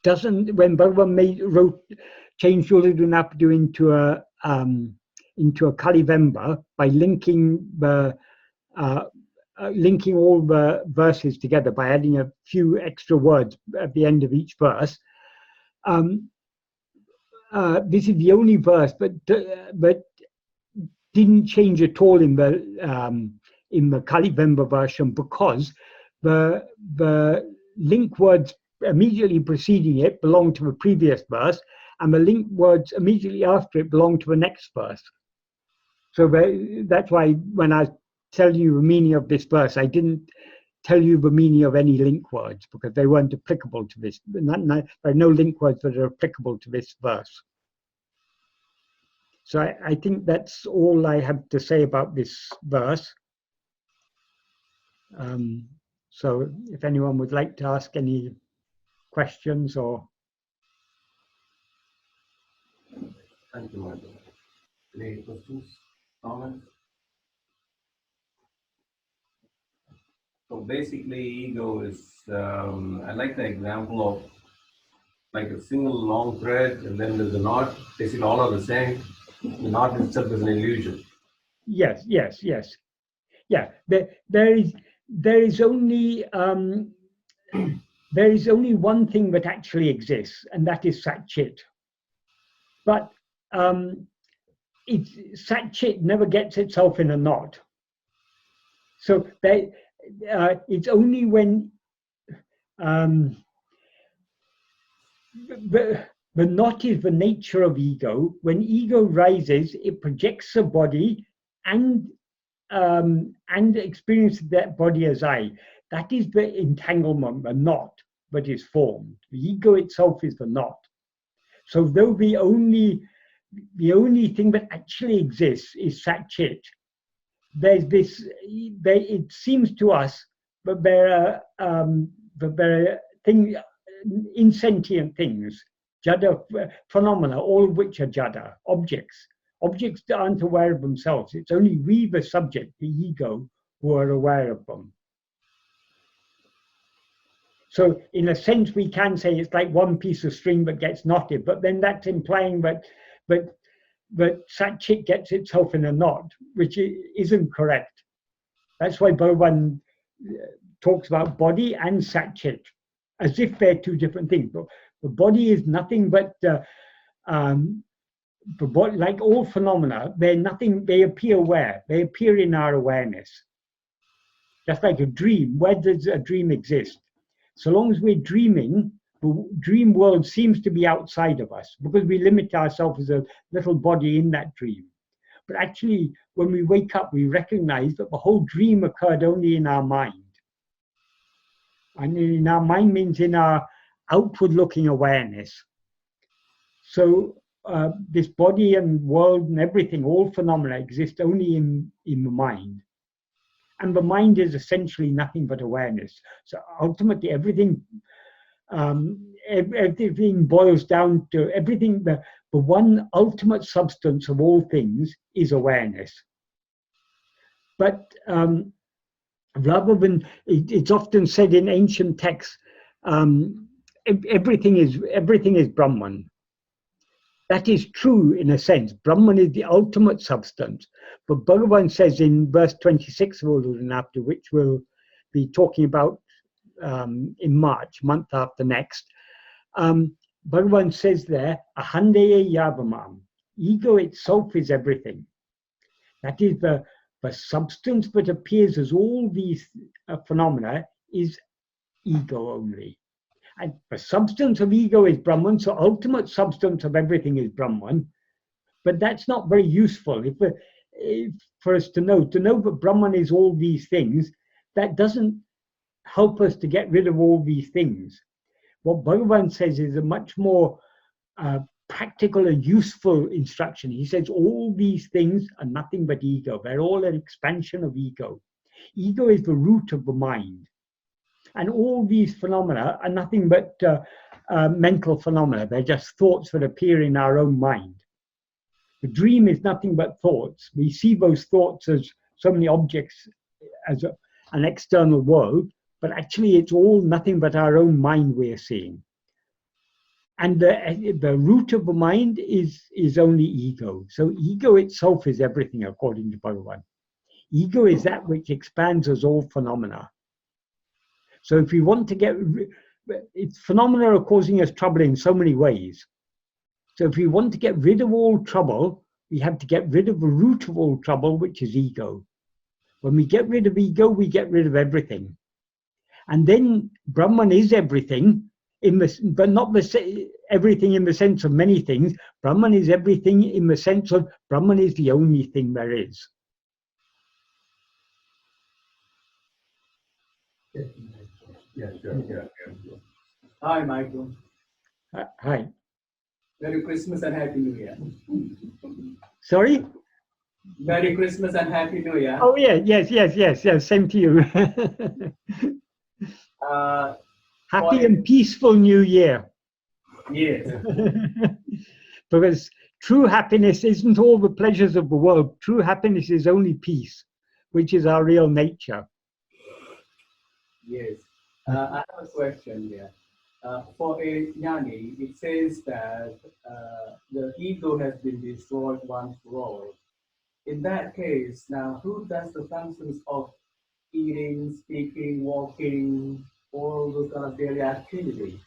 doesn't, when Bhagavan changed Uڵḷadu Nāṛpadu into a Kalivemba by linking all the verses together by adding a few extra words at the end of each verse. This is the only verse, but didn't change at all in the Kalivemba version, because the link words immediately preceding it belong to the previous verse, and the link words immediately after it belong to the next verse. So that's why when I tell you the meaning of this verse, I didn't tell you the meaning of any link words, because they weren't applicable to this. There are no link words that are applicable to this verse. So I think that's all I have to say about this verse. So if anyone would like to ask any questions or... Thank you, Madam. Any questions, comments? So basically, ego is, I like the example of like a single long thread, and then there's a knot. Basically, all are the same. The knot itself is an illusion. Yes. Yeah, there is only one thing that actually exists, and that is sat-cit. But sat-cit never gets itself in a knot. So it's only when the knot is the nature of ego. When ego rises, it projects a body and experiences that body as I. That is the entanglement, the knot that is formed. The ego itself is the knot. So though the only thing that actually exists is sat-cit, there's this. It seems to us that there are insentient things, jaḍa phenomena, all of which are jaḍa, objects that aren't aware of themselves. It's only we, the subject, the ego, who are aware of them. So in a sense, we can say it's like one piece of string that gets knotted, but then that's implying that sat-cit gets itself in a knot, which isn't correct. That's why Bhagavan talks about body and sat-cit as if they're two different things. But the body is nothing but, like all phenomena, they're nothing. They appear where? They appear in our awareness. Just like a dream. Where does a dream exist? So long as we're dreaming, the dream world seems to be outside of us, because we limit ourselves as a little body in that dream. But actually, when we wake up, we recognize that the whole dream occurred only in our mind. And in our mind means in our outward-looking awareness. So this body and world and everything, all phenomena exist only in the mind. And the mind is essentially nothing but awareness. So ultimately, everything boils down to everything. The one ultimate substance of all things is awareness. But rather than, it's often said in ancient texts, everything is Brahman. That is true in a sense. Brahman is the ultimate substance. But Bhagavan says in verse 26 of Uڵḷadu Nāṛpadu, which we'll be talking about in March, month after next, Bhagavan says there, ahandaya yavamam. Ego itself is everything. That is the substance that appears as all these phenomena is ego only. And the substance of ego is Brahman, so ultimate substance of everything is Brahman. But that's not very useful. For us to know that Brahman is all these things, that doesn't help us to get rid of all these things. What Bhagavan says is a much more practical and useful instruction. He says all these things are nothing but ego. They're all an expansion of ego. Ego is the root of the mind. And all these phenomena are nothing but mental phenomena. They're just thoughts that appear in our own mind. The dream is nothing but thoughts. We see those thoughts as so many objects, as an external world, but actually it's all nothing but our own mind we're seeing. And the root of the mind is only ego. So ego itself is everything, according to Bhagavan. Ego is that which expands as all phenomena. So if we want to phenomena are causing us trouble in so many ways. So if we want to get rid of all trouble, we have to get rid of the root of all trouble, which is ego. When we get rid of ego, we get rid of everything. And then Brahman is everything, but not everything in the sense of many things. Brahman is everything in the sense of Brahman is the only thing there is. Yeah, sure. Yeah. Hi, Michael. Hi. Merry Christmas and Happy New Year. Sorry? Merry Christmas and Happy New Year. Oh, yeah, yes. Same to you. Happy and peaceful New Year. Yes. Because true happiness isn't all the pleasures of the world. True happiness is only peace, which is our real nature. Yes. I have a question here. For a jnani, it says that the ego has been destroyed once for all. In that case, now who does the functions of eating, speaking, walking, all those kind of daily activities?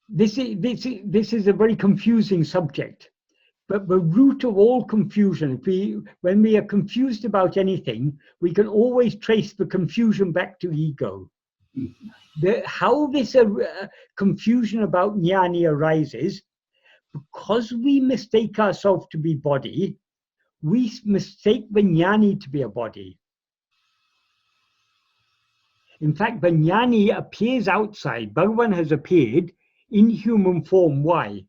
This is a very confusing subject. But the root of all confusion, when we are confused about anything, we can always trace the confusion back to ego. How this confusion about jnani arises, because we mistake ourselves to be body, we mistake the jnani to be a body. In fact, the jnani appears outside. Bhagavan has appeared in human form. Why?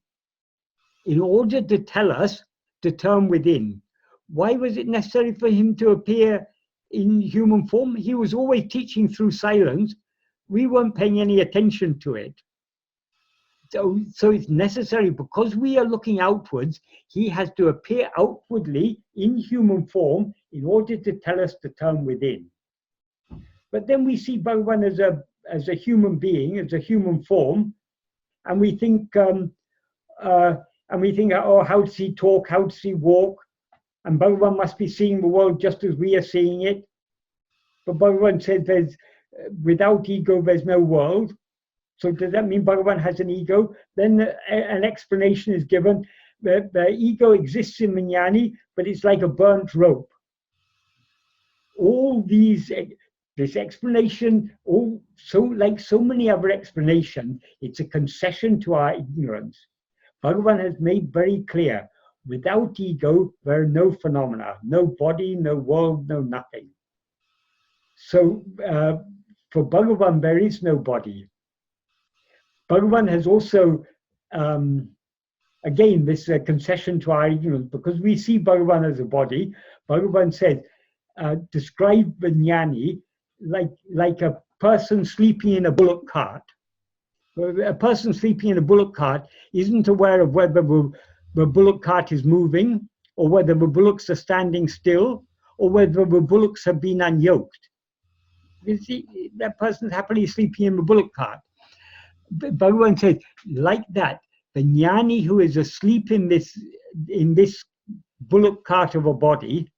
In order to tell us to turn within. Why was it necessary for him to appear in human form? He was always teaching through silence. We weren't paying any attention to it. So it's necessary, because we are looking outwards, he has to appear outwardly in human form in order to tell us to turn within. But then we see Bhagavan as a human being, as a human form, and we think, oh, how does he talk? How does he walk? And Bhagavan must be seeing the world just as we are seeing it. But Bhagavan said without ego, there's no world. So does that mean Bhagavan has an ego? Then an explanation is given. The ego exists in the jnani, but it's like a burnt rope. All this explanation, like so many other explanations, it's a concession to our ignorance. Bhagavan has made very clear, without ego, there are no phenomena, no body, no world, no nothing. So for Bhagavan, there is no body. Bhagavan has also, again, this concession to our ignorance, because we see Bhagavan as a body. Bhagavan said, describe the jnani like a person sleeping in a bullock cart. A person sleeping in a bullock cart isn't aware of whether the bullock cart is moving, or whether the bullocks are standing still, or whether the bullocks have been unyoked. You see, that person's happily sleeping in the bullock cart. Bhagavan says, like that, the jnani who is asleep in this bullock cart of a body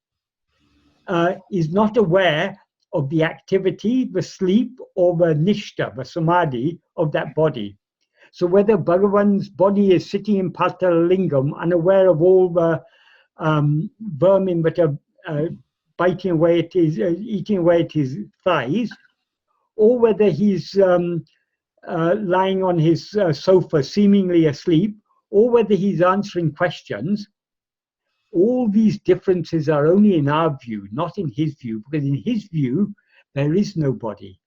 is not aware of the activity, the sleep, or the nishta, the samadhi of that body. So whether Bhagavan's body is sitting in Patalingam, unaware of all the vermin that are biting away at eating away at his thighs, or whether he's lying on his sofa seemingly asleep, or whether he's answering questions, all these differences are only in our view, not in his view, because in his view, there is no body.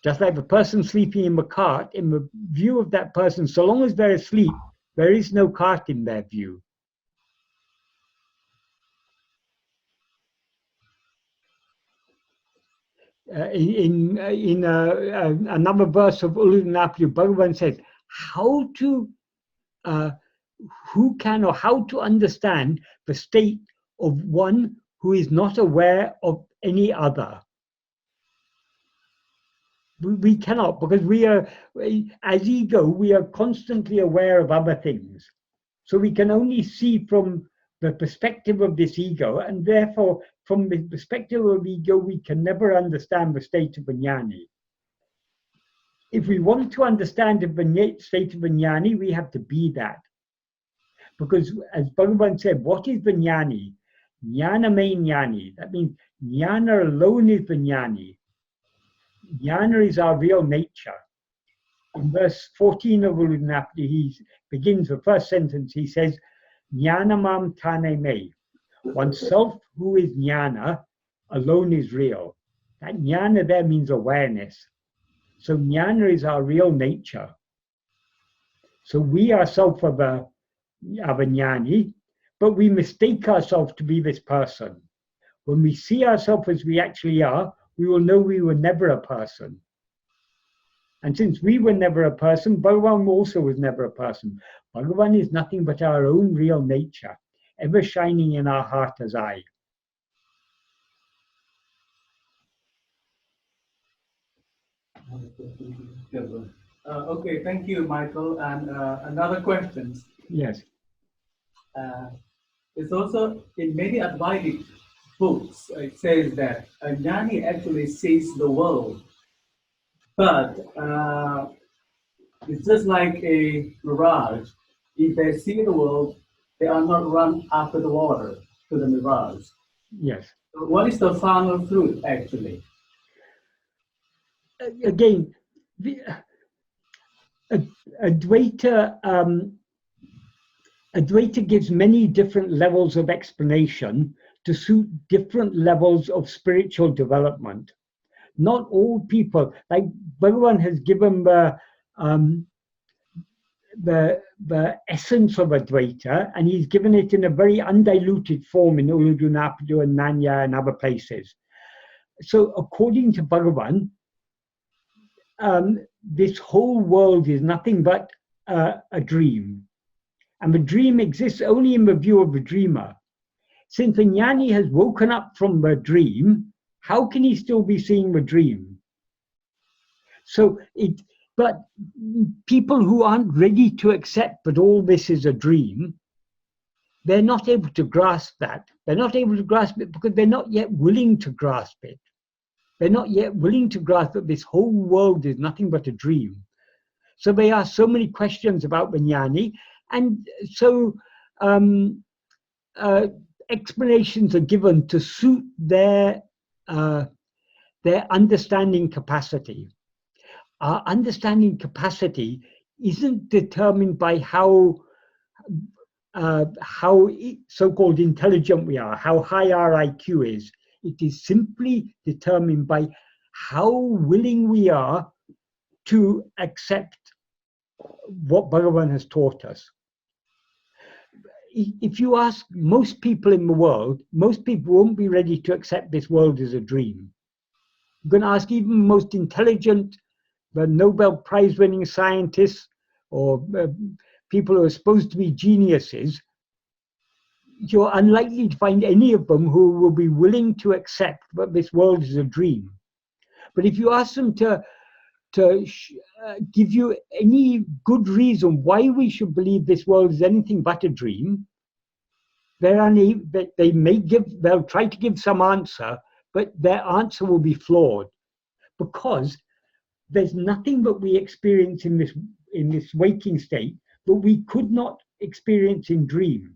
Just like the person sleeping in the cart, in the view of that person, so long as they're asleep, there is no cart in their view. In another verse of Uڵḷadu Nāṛpadu, Bhagavan says, how to understand the state of one who is not aware of any other. We cannot, because we are, as ego, we are constantly aware of other things. So we can only see from the perspective of this ego, and therefore, from the perspective of ego, we can never understand the state of a jnani. If we want to understand the state of a jnani, we have to be that. Because as Bhagavan said, what is the jnani? Jnana me jnani. That means jnana alone is the jnani. Jnana is our real nature. In verse 14 of Uڵḷadu Nāṛpadu, he begins the first sentence, he says, Jnanamam tane me. Oneself who is jnana alone is real. That jnana there means awareness. So jnana is our real nature. So we ourselves are the jnani, but we mistake ourselves to be this person. When we see ourselves as we actually are, we will know we were never a person. And since we were never a person, Bhagavan also was never a person. Bhagavan is nothing but our own real nature, ever shining in our heart as I. Okay, thank you, Michael. And another question. Yes. It's also in many Advaitic books, it says that a jnani actually sees the world, but it's just like a mirage. If they see the world, they are not run after the water to the mirage. Yes. So what is the final truth, actually? Again, the Advaita gives many different levels of explanation to suit different levels of spiritual development. Not all people, like Bhagavan has given the essence of Advaita, and he's given it in a very undiluted form in Uڵḷadu Nāṛpadu and Nāṇya and other places. So according to Bhagavan, this whole world is nothing but a dream. And the dream exists only in the view of the dreamer. Since the jnani has woken up from the dream, how can he still be seeing the dream? But people who aren't ready to accept that all this is a dream, they're not able to grasp that. They're not able to grasp it because they're not yet willing to grasp it. They're not yet willing to grasp that this whole world is nothing but a dream. So they ask so many questions about the jnani, and so explanations are given to suit their understanding capacity. Our understanding capacity isn't determined by how so-called intelligent we are, how high our IQ is. It is simply determined by how willing we are to accept what Bhagavan has taught us. If you ask most people in the world, most people won't be ready to accept this world as a dream. You're going to ask even the most intelligent, the Nobel Prize-winning scientists, or people who are supposed to be geniuses, you're unlikely to find any of them who will be willing to accept that this world is a dream. But if you ask them to give you any good reason why we should believe this world is anything but a dream, they'll try to give some answer, but their answer will be flawed, because there's nothing that we experience in this waking state that we could not experience in dream.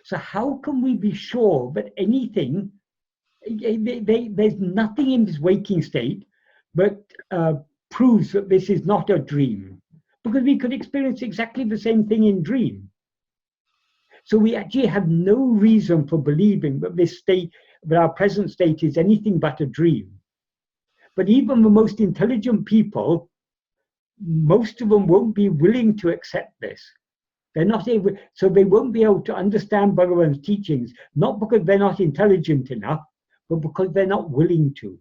So how can we be sure that anything, there's nothing in this waking state but proves that this is not a dream? Because we could experience exactly the same thing in dream. So we actually have no reason for believing that this state, that our present state is anything but a dream. But even the most intelligent people, most of them won't be willing to accept this. They're not able, so they won't be able to understand Bhagavan's teachings, not because they're not intelligent enough, but because they're not willing to.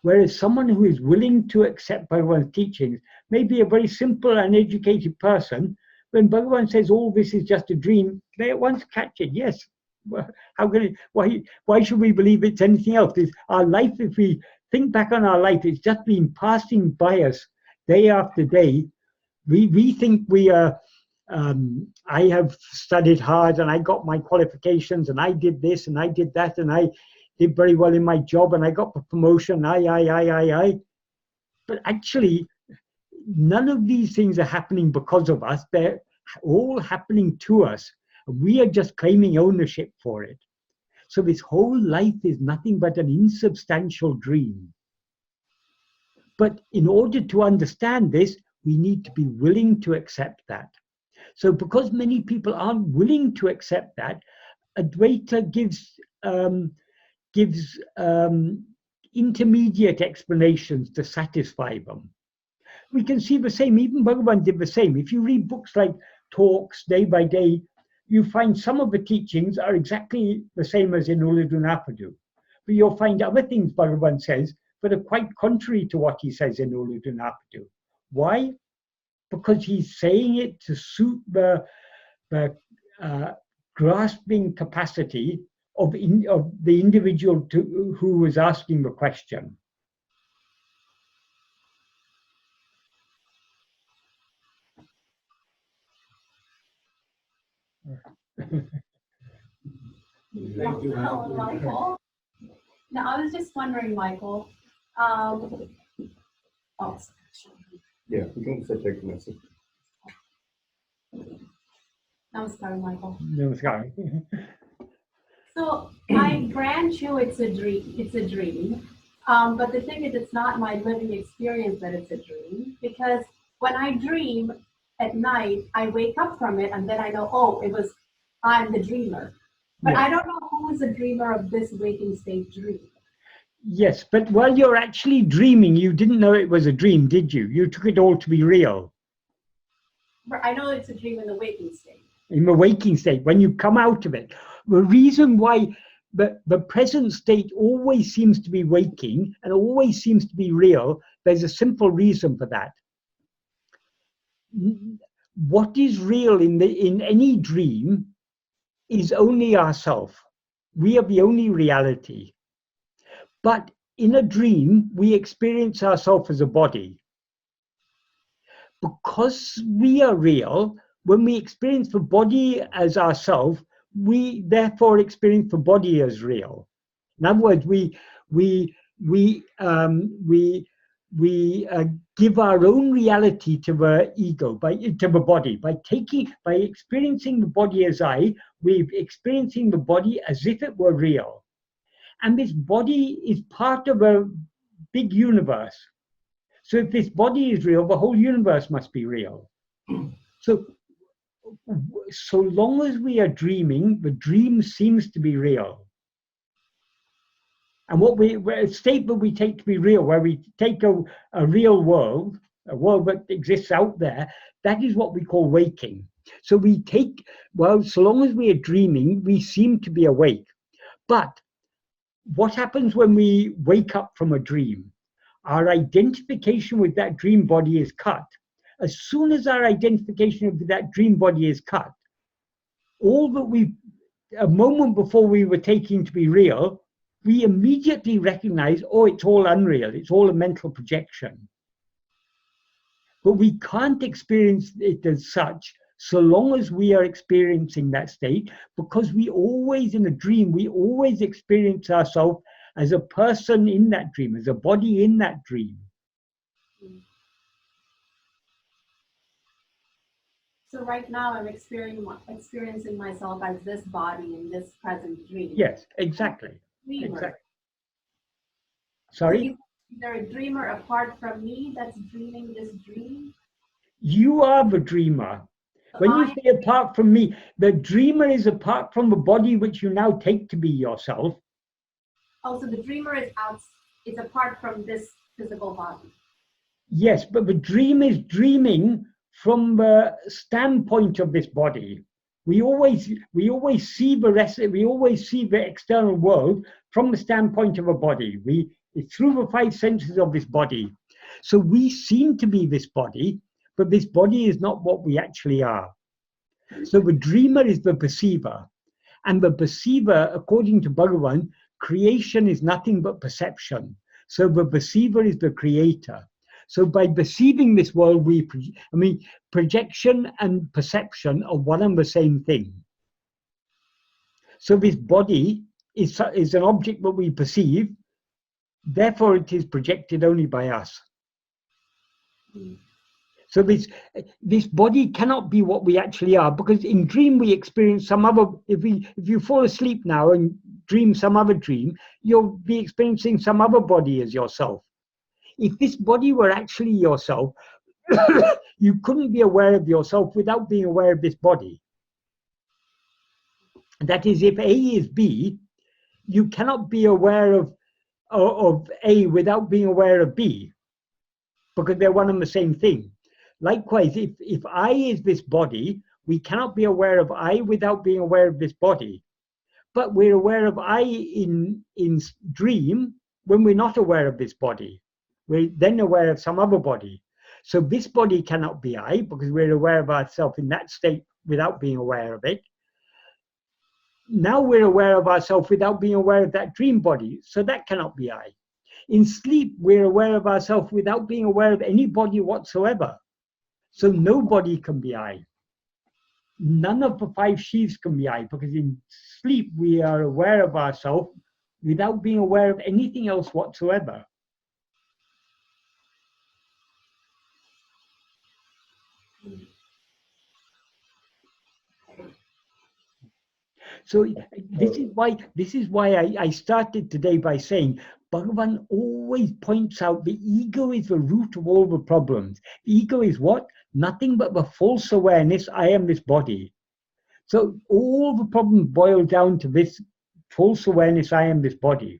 Whereas someone who is willing to accept Bhagavan's teachings may be a very simple and educated person. When Bhagavan says all this is just a dream, they at once catch it. Yes, how can it, why should we believe it's anything else? It's our life, if we think back on our life, it's just been passing by us day after day. We think we are, I have studied hard and I got my qualifications and I did this and I did that and I did very well in my job and I got the promotion, I. But actually, none of these things are happening because of us. They're all happening to us. We are just claiming ownership for it. So this whole life is nothing but an insubstantial dream. But in order to understand this, we need to be willing to accept that. So because many people aren't willing to accept that, Advaita gives intermediate explanations to satisfy them. We can see the same, even Bhagavan did the same. If you read books like Talks, Day by Day, you find some of the teachings are exactly the same as in Uḷḷadu Nāṛpadu. But you'll find other things Bhagavan says that are quite contrary to what he says in Uḷḷadu Nāṛpadu. Why? Because he's saying it to suit the grasping capacity of the individual who was asking the question. Hello, Michael. Now, I was just wondering, Michael. Yeah, we can check the message. Namaskar, Michael. Namaskar. So I grant you it's a dream. It's a dream. But the thing is, it's not my living experience that it's a dream, because when I dream at night, I wake up from it and then I know, oh, I'm the dreamer. But yeah. I don't know who is the dreamer of this waking state dream. Yes, but while you're actually dreaming, you didn't know it was a dream, did you? You took it all to be real. But I know it's a dream in the waking state. In the waking state, when you come out of it. The reason why the present state always seems to be waking and always seems to be real, there's a simple reason for that. What is real in any dream is only ourself. We are the only reality. But in a dream, we experience ourselves as a body. Because we are real, when we experience the body as ourself, we therefore experience the body as real. In other words, we give our own reality to the ego, to the body. By experiencing the body as I, we're experiencing the body as if it were real. And this body is part of a big universe. So if this body is real, the whole universe must be real. So long as we are dreaming, the dream seems to be real. And a state that we take to be real, where we take a real world, a world that exists out there, that is what we call waking. So so long as we are dreaming, we seem to be awake. But what happens when we wake up from a dream? Our identification with that dream body is cut. As soon as our identification with that dream body is cut, all that a moment before we were taking to be real, we immediately recognize, oh, it's all unreal. It's all a mental projection. But we can't experience it as such so long as we are experiencing that state, because we always, in a dream, we always experience ourselves as a person in that dream, as a body in that dream. So right now I'm experiencing myself as this body in this present dream. Yes, exactly. Dreamer. Exactly. Sorry? So is there a dreamer apart from me that's dreaming this dream? You are the dreamer. When you say apart from me, the dreamer is apart from the body which you now take to be yourself. Oh, so the dreamer is out. It's apart from this physical body. Yes, but the dream is dreaming from the standpoint of this body. We always see the external world from the standpoint of a body. It's through the five senses of this body. So we seem to be this body, but this body is not what we actually are. So the dreamer is the perceiver. And the perceiver, according to Bhagavan, creation is nothing but perception. So the perceiver is the creator. So by perceiving this world, projection and perception are one and the same thing. So this body is an object that we perceive, therefore it is projected only by us. So this body cannot be what we actually are, because in dream we experience some other. If you fall asleep now and dream some other dream, you'll be experiencing some other body as yourself. If this body were actually yourself, you couldn't be aware of yourself without being aware of this body. That is, if A is B, you cannot be aware of A without being aware of B, because they're one and the same thing. Likewise, if I is this body, we cannot be aware of I without being aware of this body. But we're aware of I in dream when we're not aware of this body. We're then aware of some other body. So this body cannot be I, because we're aware of ourselves in that state without being aware of it. Now we're aware of ourselves without being aware of that dream body, so that cannot be I. In sleep, we're aware of ourselves without being aware of any body whatsoever. So nobody can be I. None of the five sheaves can be I, because in sleep we are aware of ourselves without being aware of anything else whatsoever. So this is why I started today by saying Bhagavan always points out the ego is the root of all the problems. The ego is what? Nothing but the false awareness, I am this body. So all the problems boil down to this false awareness, I am this body.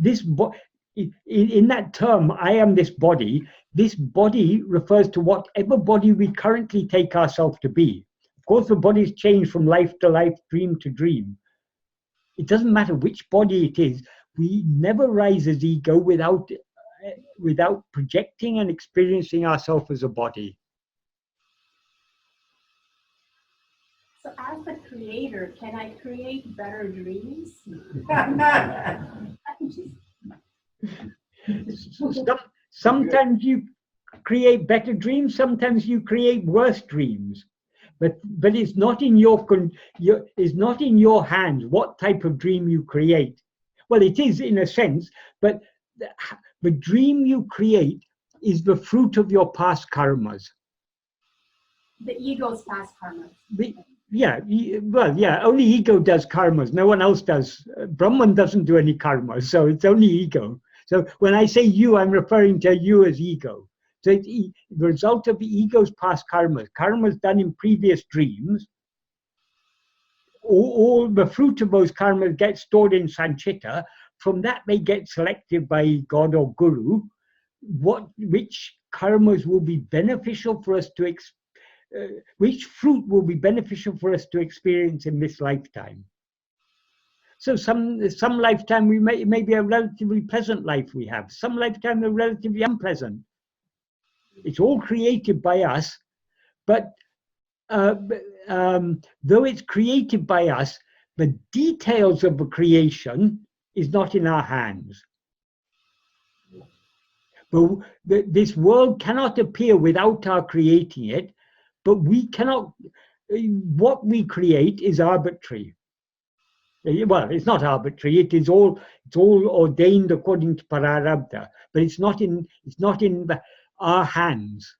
In that term, I am this body refers to whatever body we currently take ourselves to be. Of course, the bodies change from life to life, dream to dream. It doesn't matter which body it is. We never rise as ego without projecting and experiencing ourselves as a body. So as the creator, can I create better dreams? Sometimes you create better dreams, sometimes you create worse dreams. But it's not in your hands what type of dream you create. Well, it is in a sense, but the dream you create is the fruit of your past karmas. The ego's past karmas. Only ego does karmas. No one else does. Brahman doesn't do any karmas, so it's only ego. So when I say you, I'm referring to you as ego. So it's the result of the ego's past karmas done in previous dreams. All the fruit of those karmas get stored in sanchita. From that, they get selected by God or Guru, which karmas will be beneficial for us to which fruit will be beneficial for us to experience in this lifetime. So some lifetime it may be a relatively pleasant life we have. Some lifetime are relatively unpleasant. It's all created by us, but though it's created by us, the details of the creation is not in our hands. But this world cannot appear without our creating it, but we cannot. What we create is arbitrary. Well, it's not arbitrary. It's all ordained according to pararabdha, but it's not in our hands.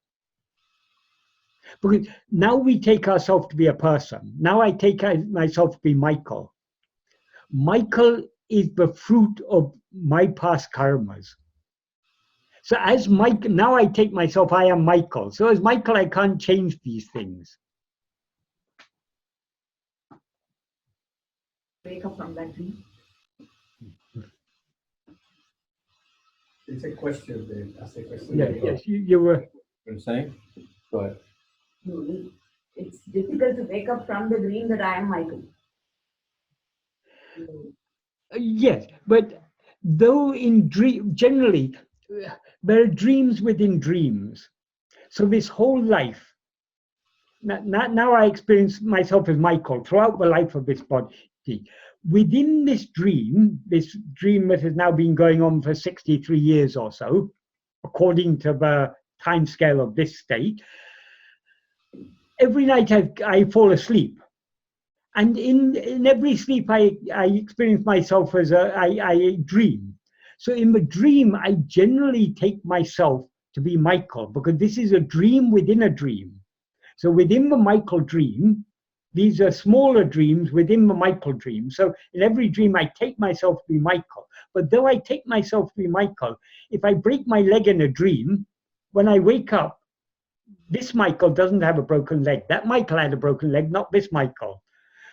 Because now we take ourselves to be a person. Now I take myself to be Michael. Michael is the fruit of my past karmas. So as Michael, now I take myself, I am Michael. So as Michael, I can't change these things. Wake up from that dream. It's a question then. Ask a question. Yeah, yes, you were. You're saying? Go ahead. It's difficult to wake up from the dream that I am Michael. Yes, but though in dream, generally, there are dreams within dreams. So this whole life, now I experience myself as Michael throughout the life of this body. Within this dream that has now been going on for 63 years or so, according to the time scale of this state, every night I fall asleep. And in every sleep, I experience myself as I dream. So in the dream, I generally take myself to be Michael, because this is a dream within a dream. So within the Michael dream, these are smaller dreams within the Michael dream. So in every dream, I take myself to be Michael. But though I take myself to be Michael, if I break my leg in a dream, when I wake up, this Michael doesn't have a broken leg. That Michael had a broken leg, not this Michael.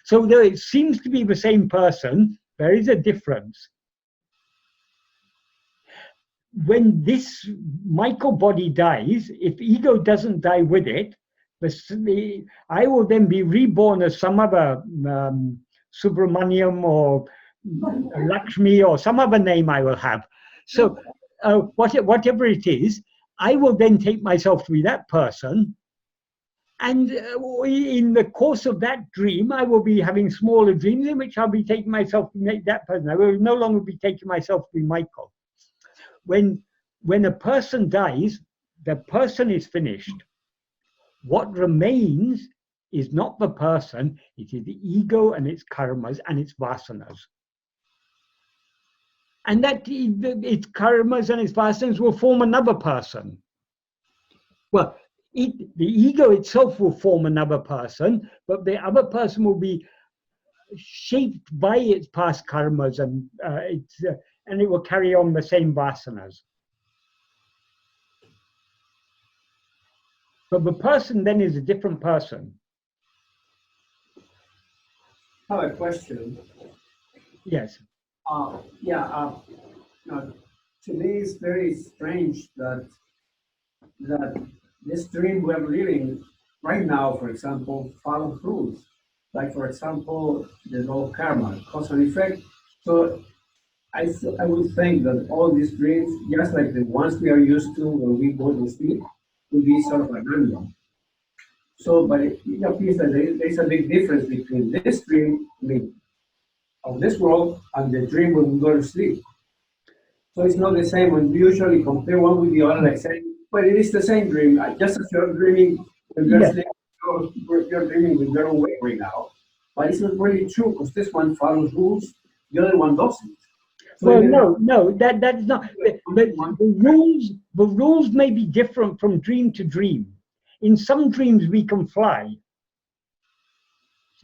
So though it seems to be the same person, there is a difference. When this Michael body dies, if ego doesn't die with it, I will then be reborn as some other Subramaniam or Lakshmi or some other name I will have. So whatever it is, I will then take myself to be that person. And in the course of that dream, I will be having smaller dreams in which I'll be taking myself to make that person. I will no longer be taking myself to be Michael. When a person dies, the person is finished. What remains is not the person, it is the ego and its karmas and its vasanas. And that its karmas and its vasanas will form another person. Well, the ego itself will form another person, but the other person will be shaped by its past karmas and it will carry on the same vasanas. But the person then is a different person. I have a question. Yes. To me it's very strange that this dream we are living right now, for example, follows rules. Like, for example, the law of karma, cause and effect. So I would think that all these dreams, just like the ones we are used to when we go to sleep, will be sort of random. So, but it appears that there's a big difference between this dream, of this world, and the dream when we go to sleep. So it's not the same when we usually compare one with the other, like saying, but it is the same dream. Just as you're dreaming when you're sleeping, you're dreaming when you're awake right now. But it's not really true, because this one follows rules, the other one doesn't. So well, that's not. The rules may be different from dream to dream. In some dreams we can fly,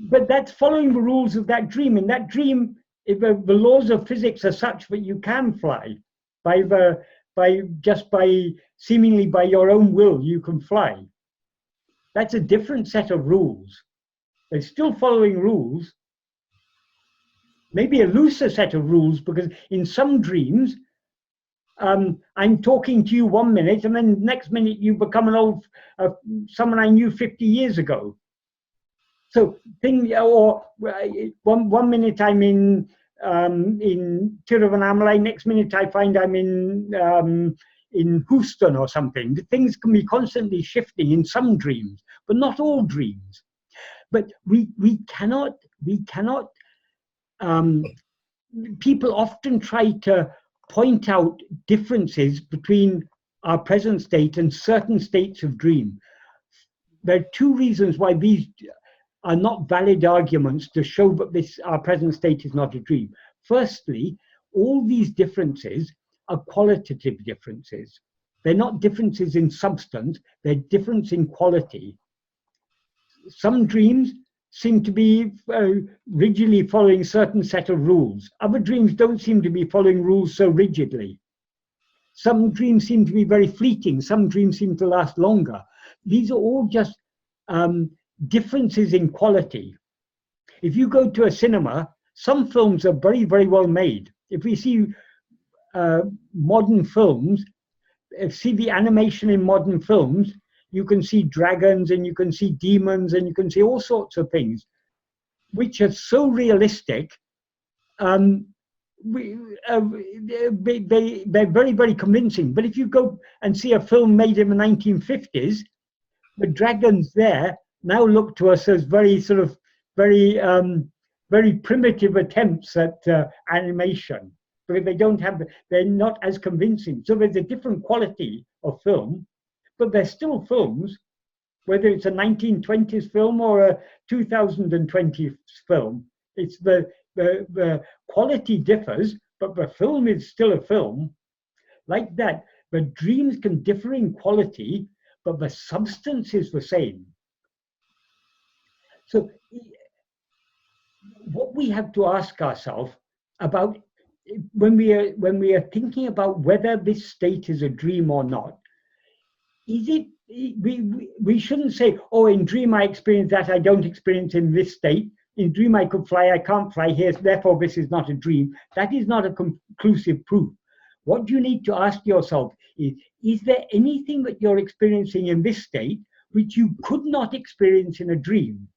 but that's following the rules of that dream. In that dream, if the laws of physics are such that you can fly, seemingly by your own will, you can fly. That's a different set of rules. They're still following rules. Maybe a looser set of rules, because in some dreams, I'm talking to you 1 minute, and then next minute you become an old someone I knew 50 years ago. So one minute I'm in Tiruvannamalai, next minute I find I'm in Houston or something. Things can be constantly shifting in some dreams, but not all dreams. But we cannot. People often try to point out differences between our present state and certain states of dream. There are two reasons why these are not valid arguments to show that our present state is not a dream. Firstly, all these differences are qualitative differences. They're not differences in substance, they're difference in quality. Some dreams seem to be rigidly following a certain set of rules. Other dreams don't seem to be following rules so rigidly. Some dreams seem to be very fleeting. Some dreams seem to last longer. These are all just differences in quality. If you go to a cinema, some films are very, very well made. If we see modern films, see the animation in modern films, you can see dragons and you can see demons and you can see all sorts of things, which are so realistic. They're very, very convincing. But if you go and see a film made in the 1950s, the dragons there now look to us as very sort of very primitive attempts at animation, because they don't have, they're not as convincing. So there's a different quality of film, but they're still films, whether it's a 1920s film or a 2020s film. It's the quality differs, but the film is still a film. Like that, the dreams can differ in quality, but the substance is the same. So what we have to ask ourselves about when we are thinking about whether this state is a dream or not, is it, we shouldn't say, oh, in dream I experience that, I don't experience in this state. In dream I could fly, I can't fly here, therefore this is not a dream. That is not a conclusive proof. What you need to ask yourself is there anything that you're experiencing in this state which you could not experience in a dream?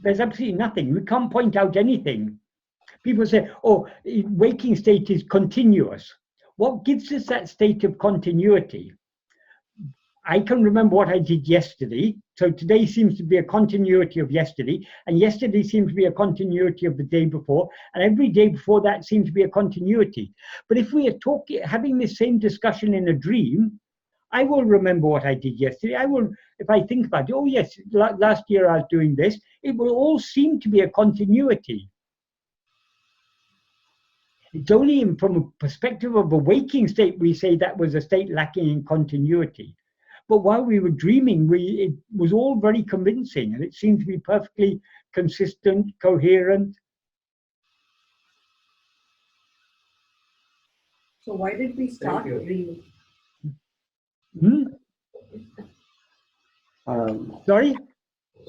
There's absolutely nothing. We can't point out anything. People say, oh, waking state is continuous. What gives us that state of continuity? I can remember what I did yesterday. So today seems to be a continuity of yesterday, and yesterday seems to be a continuity of the day before, and every day before that seems to be a continuity. But if we are having this same discussion in a dream, I will remember what I did yesterday. I will, if I think about it, oh yes, last year I was doing this. It will all seem to be a continuity. It's only from a perspective of a waking state we say that was a state lacking in continuity. But while we were dreaming, it was all very convincing, and it seemed to be perfectly consistent, coherent. So why did we start dreaming? Sorry?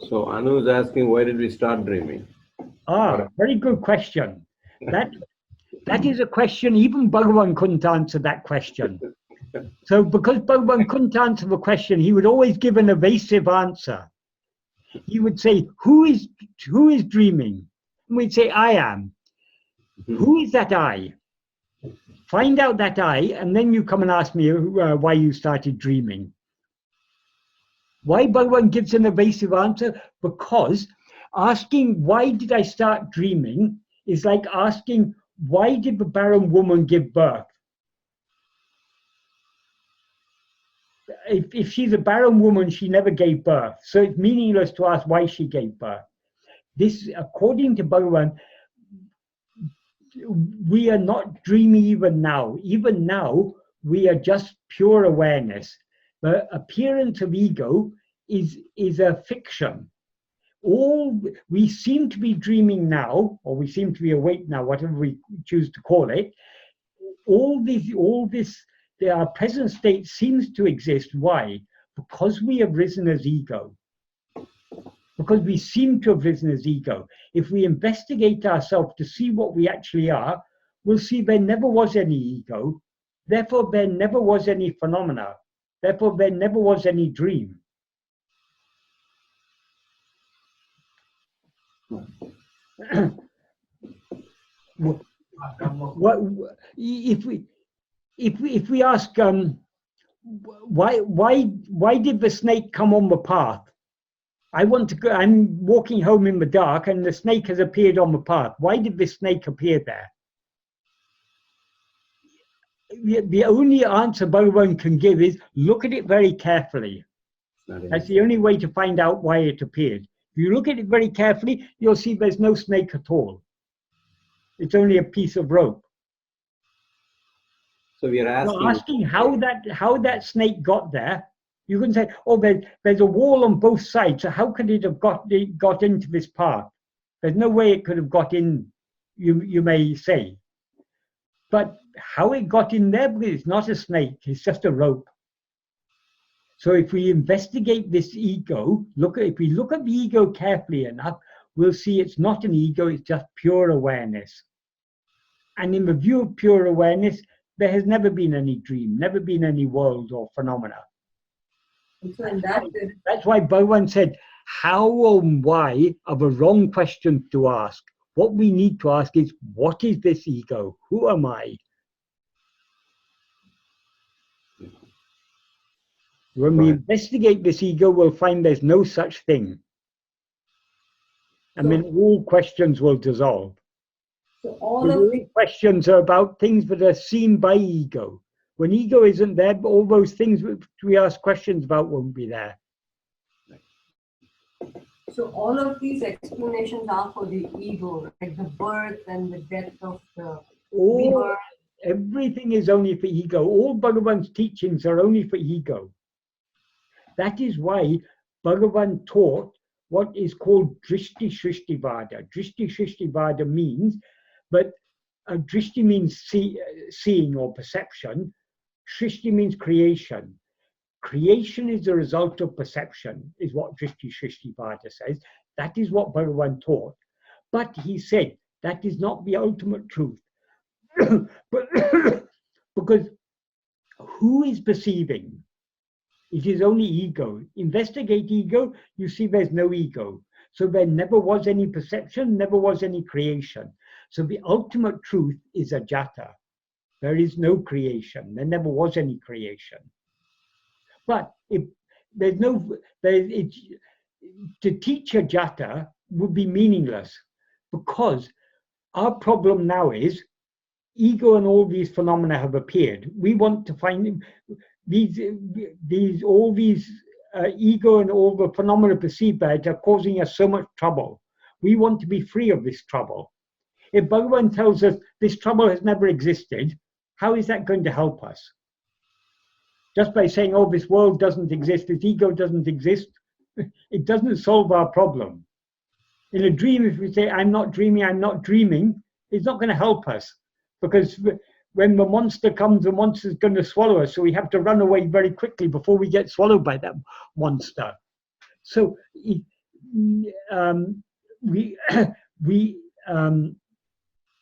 So Anu is asking, why did we start dreaming? Very good question. That is a question, even Bhagavan couldn't answer that question. So because Bhagavan couldn't answer the question, he would always give an evasive answer. He would say, who is dreaming? And we'd say, I am. Who is that I? Find out that I, and then you come and ask me why you started dreaming. Why Bhagavan gives an evasive answer? Because asking, why did I start dreaming, is like asking, why did the barren woman give birth? If she's a barren woman, she never gave birth. So it's meaningless to ask why she gave birth. This, according to Bhagavan, we are not dreaming even now. Even now, we are just pure awareness. The appearance of ego is a fiction. All we seem to be dreaming now, or we seem to be awake now, whatever we choose to call it. All this, our present state seems to exist. Why? Because we have risen as ego. Because we seem to have risen as ego. If we investigate ourselves to see what we actually are, we'll see there never was any ego. Therefore, there never was any phenomena. Therefore, there never was any dream. If we ask why did the snake come on the path? I want to go. I'm walking home in the dark, and the snake has appeared on the path. Why did the snake appear there? The only answer Bhagavan can give is look at it very carefully. That's the only way to find out why it appeared. If you look at it very carefully, you'll see there's no snake at all. It's only a piece of rope. So we are asking how that snake got there. You can say, oh, there's a wall on both sides, so how could it have got into this path? There's no way it could have got in, you may say. But how it got in there, because it's not a snake, it's just a rope. So if we investigate this ego, if we look at the ego carefully enough, we'll see it's not an ego, it's just pure awareness. And in the view of pure awareness, there has never been any dream, never been any world or phenomena. And so in that, That's why Bhagavan said, how and why are the wrong questions to ask. What we need to ask is, what is this ego? Who am I? When we investigate this ego, we'll find there's no such thing. And then all questions will dissolve. so all of All the questions are about things that are seen by ego. When ego isn't there, all those things which we ask questions about won't be there. So all of these explanations are for the ego, like the birth and the death of the rebirth. Everything is only for ego. All Bhagavan's teachings are only for ego. That is why Bhagavan taught what is called Drishti Shrishti Vada. Drishti Shrishti Vada means, but Drishti means seeing or perception. Shrishti means creation. Creation is the result of perception, is what Drishti Shrishti Vada says. That is what Bhagavan taught. But he said that is not the ultimate truth. But because who is perceiving? It is only ego. Investigate ego, you see there's no ego. So there never was any perception, never was any creation. So the ultimate truth is ajata. There is no creation. There never was any creation. But if there's no, to teach ajata would be meaningless, because our problem now is ego and all these phenomena have appeared. We want to find all these ego and all the phenomena perceived by it are causing us so much trouble. We want to be free of this trouble. If Bhagavan tells us this trouble has never existed, how is that going to help us? Just by saying, oh, this world doesn't exist, this ego doesn't exist, it doesn't solve our problem. In a dream, if we say, I'm not dreaming, it's not going to help us, because when the monster comes, the monster is going to swallow us, so we have to run away very quickly before we get swallowed by that monster. So we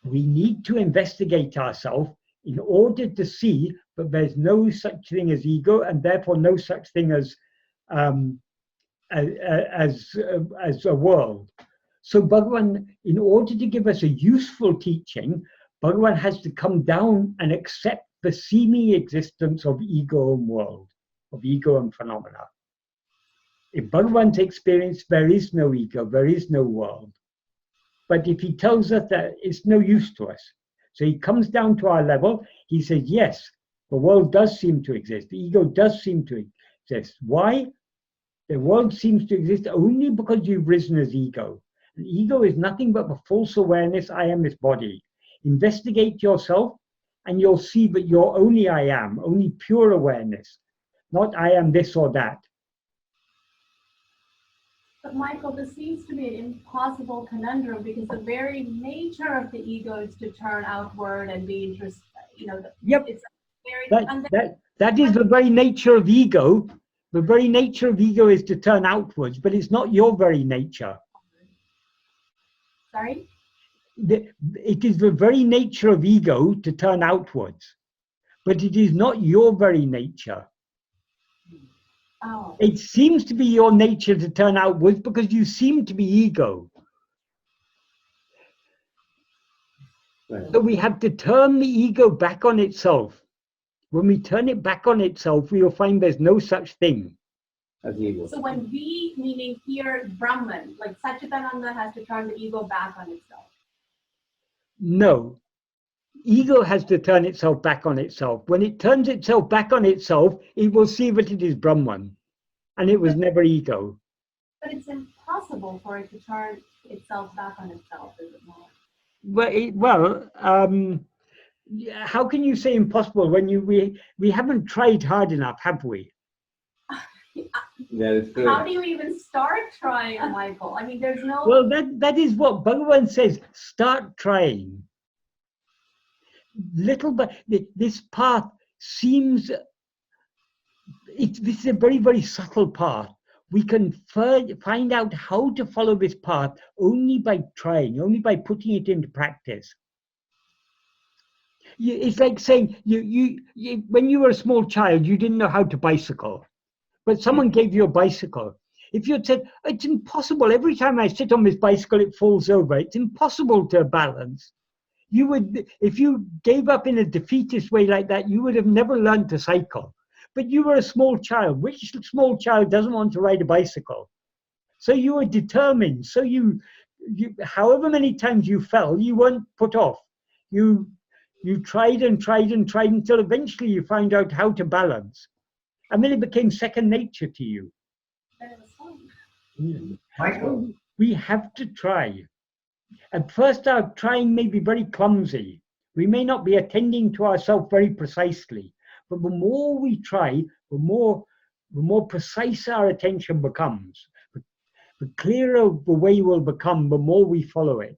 need to investigate ourselves in order to see that there's no such thing as ego, and therefore no such thing as a world. So Bhagavan, in order to give us a useful teaching, Bhagavan has to come down and accept the seeming existence of ego and world, of ego and phenomena. In Bhagavan's experience, there is no ego, there is no world. But if he tells us that, it's no use to us. So he comes down to our level, he says, yes, the world does seem to exist, the ego does seem to exist. Why? The world seems to exist only because you've risen as ego. And ego is nothing but the false awareness, I am this body. Investigate yourself and you'll see that you're only I am, only pure awareness, not I am this or that. But Michael, this seems to be an impossible conundrum, because the very nature of the ego is to turn outward and be interested, Yep. It's very, that is the very nature of ego. The very nature of ego is to turn outwards, but it's not your very nature. Sorry? It is the very nature of ego to turn outwards, but it is not your very nature. Oh. It seems to be your nature to turn outwards because you seem to be ego. Right. So we have to turn the ego back on itself. When we turn it back on itself, we will find there's no such thing. As ego. So when we, meaning here Brahman, like Satchitananda has to turn the ego back on itself. No. Ego has to turn itself back on itself. When it turns itself back on itself, it will see that it is Brahman, and it was never ego. But it's impossible for it to turn itself back on itself, is it not? How can you say impossible when we haven't tried hard enough, have we? That is true. How do you even start trying, Michael? I mean, there's no... Well, that is what Bhagavan says. Start trying. Little but this path seems, this is a very, very subtle path. We can find out how to follow this path only by trying, only by putting it into practice. It's like saying when you were a small child, you didn't know how to bicycle, but someone gave you a bicycle. If you had said, it's impossible, every time I sit on this bicycle, it falls over, it's impossible to balance. You would, if you gave up in a defeatist way like that, you would have never learned to cycle. But you were a small child. Which small child doesn't want to ride a bicycle? So you were determined. So you however many times you fell, you weren't put off. You tried and tried and tried until eventually you found out how to balance. And then it became second nature to you. Michael, We have to try. At first, our trying may be very clumsy. We may not be attending to ourselves very precisely. But the more we try, the more precise our attention becomes. The clearer the way will become, the more we follow it.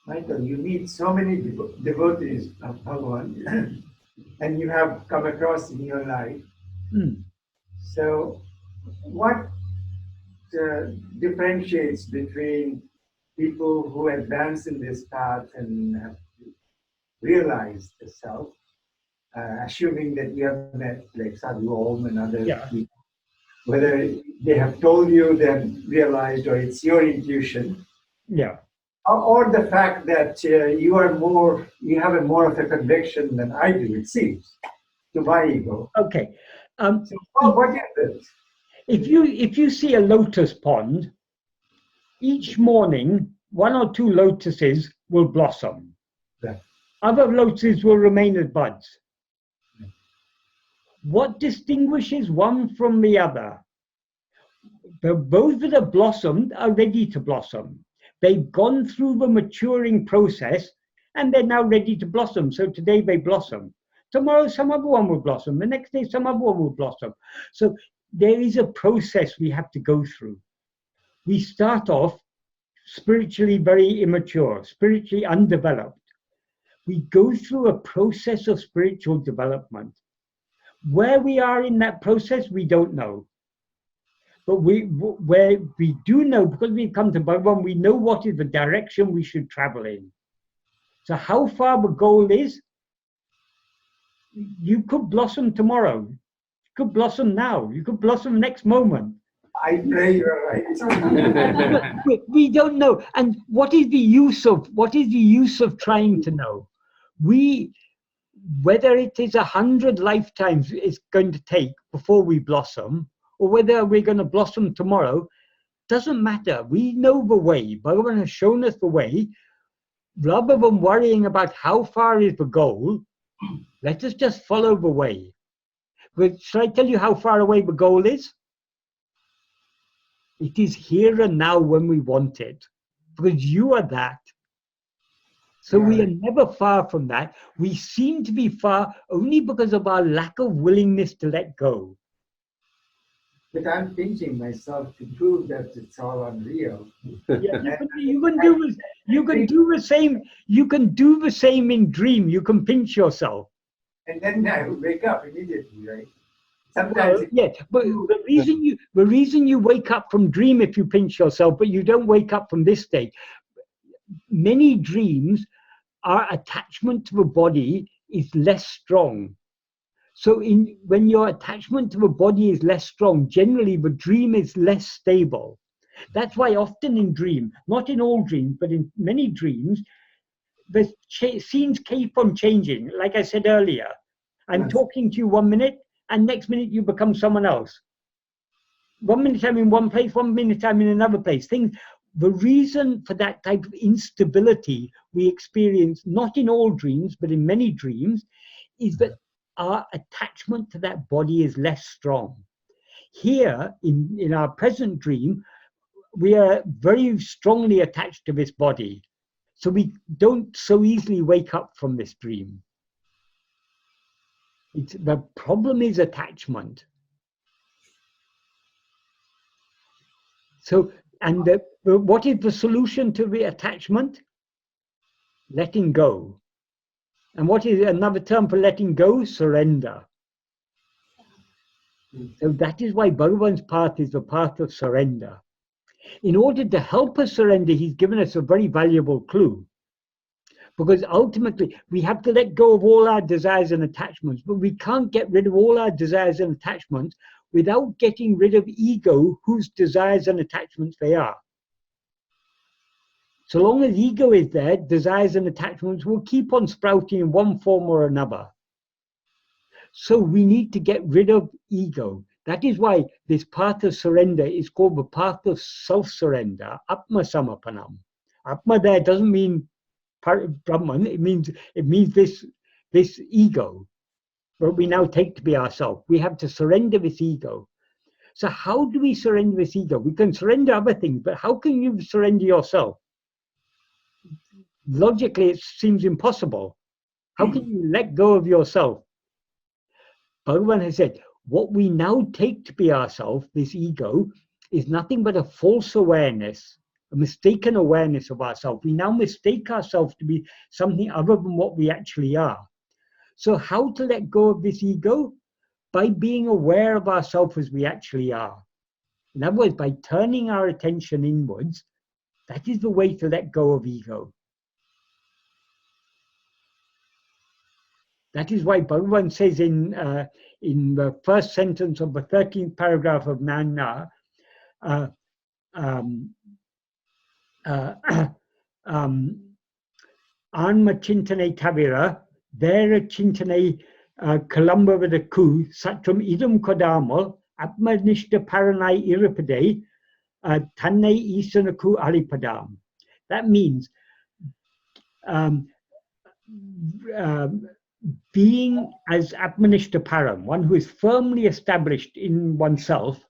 Michael, you meet so many devotees of Bhagavan, and you have come across in your life. So, what differentiates between people who advance in this path and have realized the self, assuming that you have met like Sadhu Om and other people, whether they have told you, they have realized, or it's your intuition? Yeah. Or the fact that you have a more of a conviction than I do, it seems, to my ego. Okay. So what is it? If you see a lotus pond, each morning 1 or 2 lotuses will blossom. Yeah. Other lotuses will remain as buds. Yeah. What distinguishes one from the other? Both that have blossomed are ready to blossom. They've gone through the maturing process and they're now ready to blossom. So today they blossom. Tomorrow some other one will blossom. The next day some other one will blossom. So there is a process we have to go through. We start off spiritually very immature, spiritually undeveloped. We go through a process of spiritual development. Where we are in that process, we don't know. But where we do know, because we've come to Bhagavan, we know what is the direction we should travel in. So how far the goal is, you could blossom tomorrow. You could blossom now. You could blossom next moment. I pray you're right. We don't know. And what is the use of trying to know? Whether it is 100 lifetimes it's going to take before we blossom, or whether we're going to blossom tomorrow, doesn't matter. We know the way. Bhagavan has shown us the way. Rather than worrying about how far is the goal, let us just follow the way. But shall I tell you how far away the goal is? It is here and now when we want it, because you are that. So we are never far from that. We seem to be far only because of our lack of willingness to let go. But I'm pinching myself to prove that it's all unreal. Yeah, you can do the same. You can do the same in dream. You can pinch yourself. And then I wake up immediately, right? Sometimes. But the reason you wake up from dream if you pinch yourself, but you don't wake up from this state. Many dreams, our attachment to the body is less strong. So when your attachment to the body is less strong, generally the dream is less stable. That's why often in dream, not in all dreams, but in many dreams, the scenes keep on changing. Like I said earlier, I'm talking to you 1 minute, and next minute you become someone else. 1 minute I'm in one place, 1 minute I'm in another place. The reason for that type of instability we experience, not in all dreams, but in many dreams, is that our attachment to that body is less strong. Here, in our present dream, we are very strongly attached to this body. So we don't so easily wake up from this dream. The problem is attachment. So, and what is the solution to the attachment? Letting go. And what is another term for letting go? Surrender. So that is why Bhagavan's path is the path of surrender. In order to help us surrender, he's given us a very valuable clue. Because ultimately, we have to let go of all our desires and attachments, but we can't get rid of all our desires and attachments without getting rid of ego, whose desires and attachments they are. So long as ego is there, desires and attachments will keep on sprouting in one form or another. So we need to get rid of ego. That is why this path of surrender is called the path of self-surrender, Atma-samuparam. Atma there doesn't mean Brahman, it means this ego, what we now take to be ourself. We have to surrender this ego. So how do we surrender this ego? We can surrender other things, but how can you surrender yourself? Logically, it seems impossible. How can you let go of yourself? Bhagavan has said, what we now take to be ourselves, this ego, is nothing but a false awareness, a mistaken awareness of ourselves. We now mistake ourselves to be something other than what we actually are. So how to let go of this ego? By being aware of ourselves as we actually are. In other words, by turning our attention inwards, that is the way to let go of ego. That is why Bhagavan says in the first sentence of the 13th paragraph of ṉeṇṇādu, Anma chintane tavira, vera chintane kalambavadakku, satram idam kodamo, atmanishta paranai iripade, tanne isanaku alipadam. That means being as atmanishta param, one who is firmly established in oneself,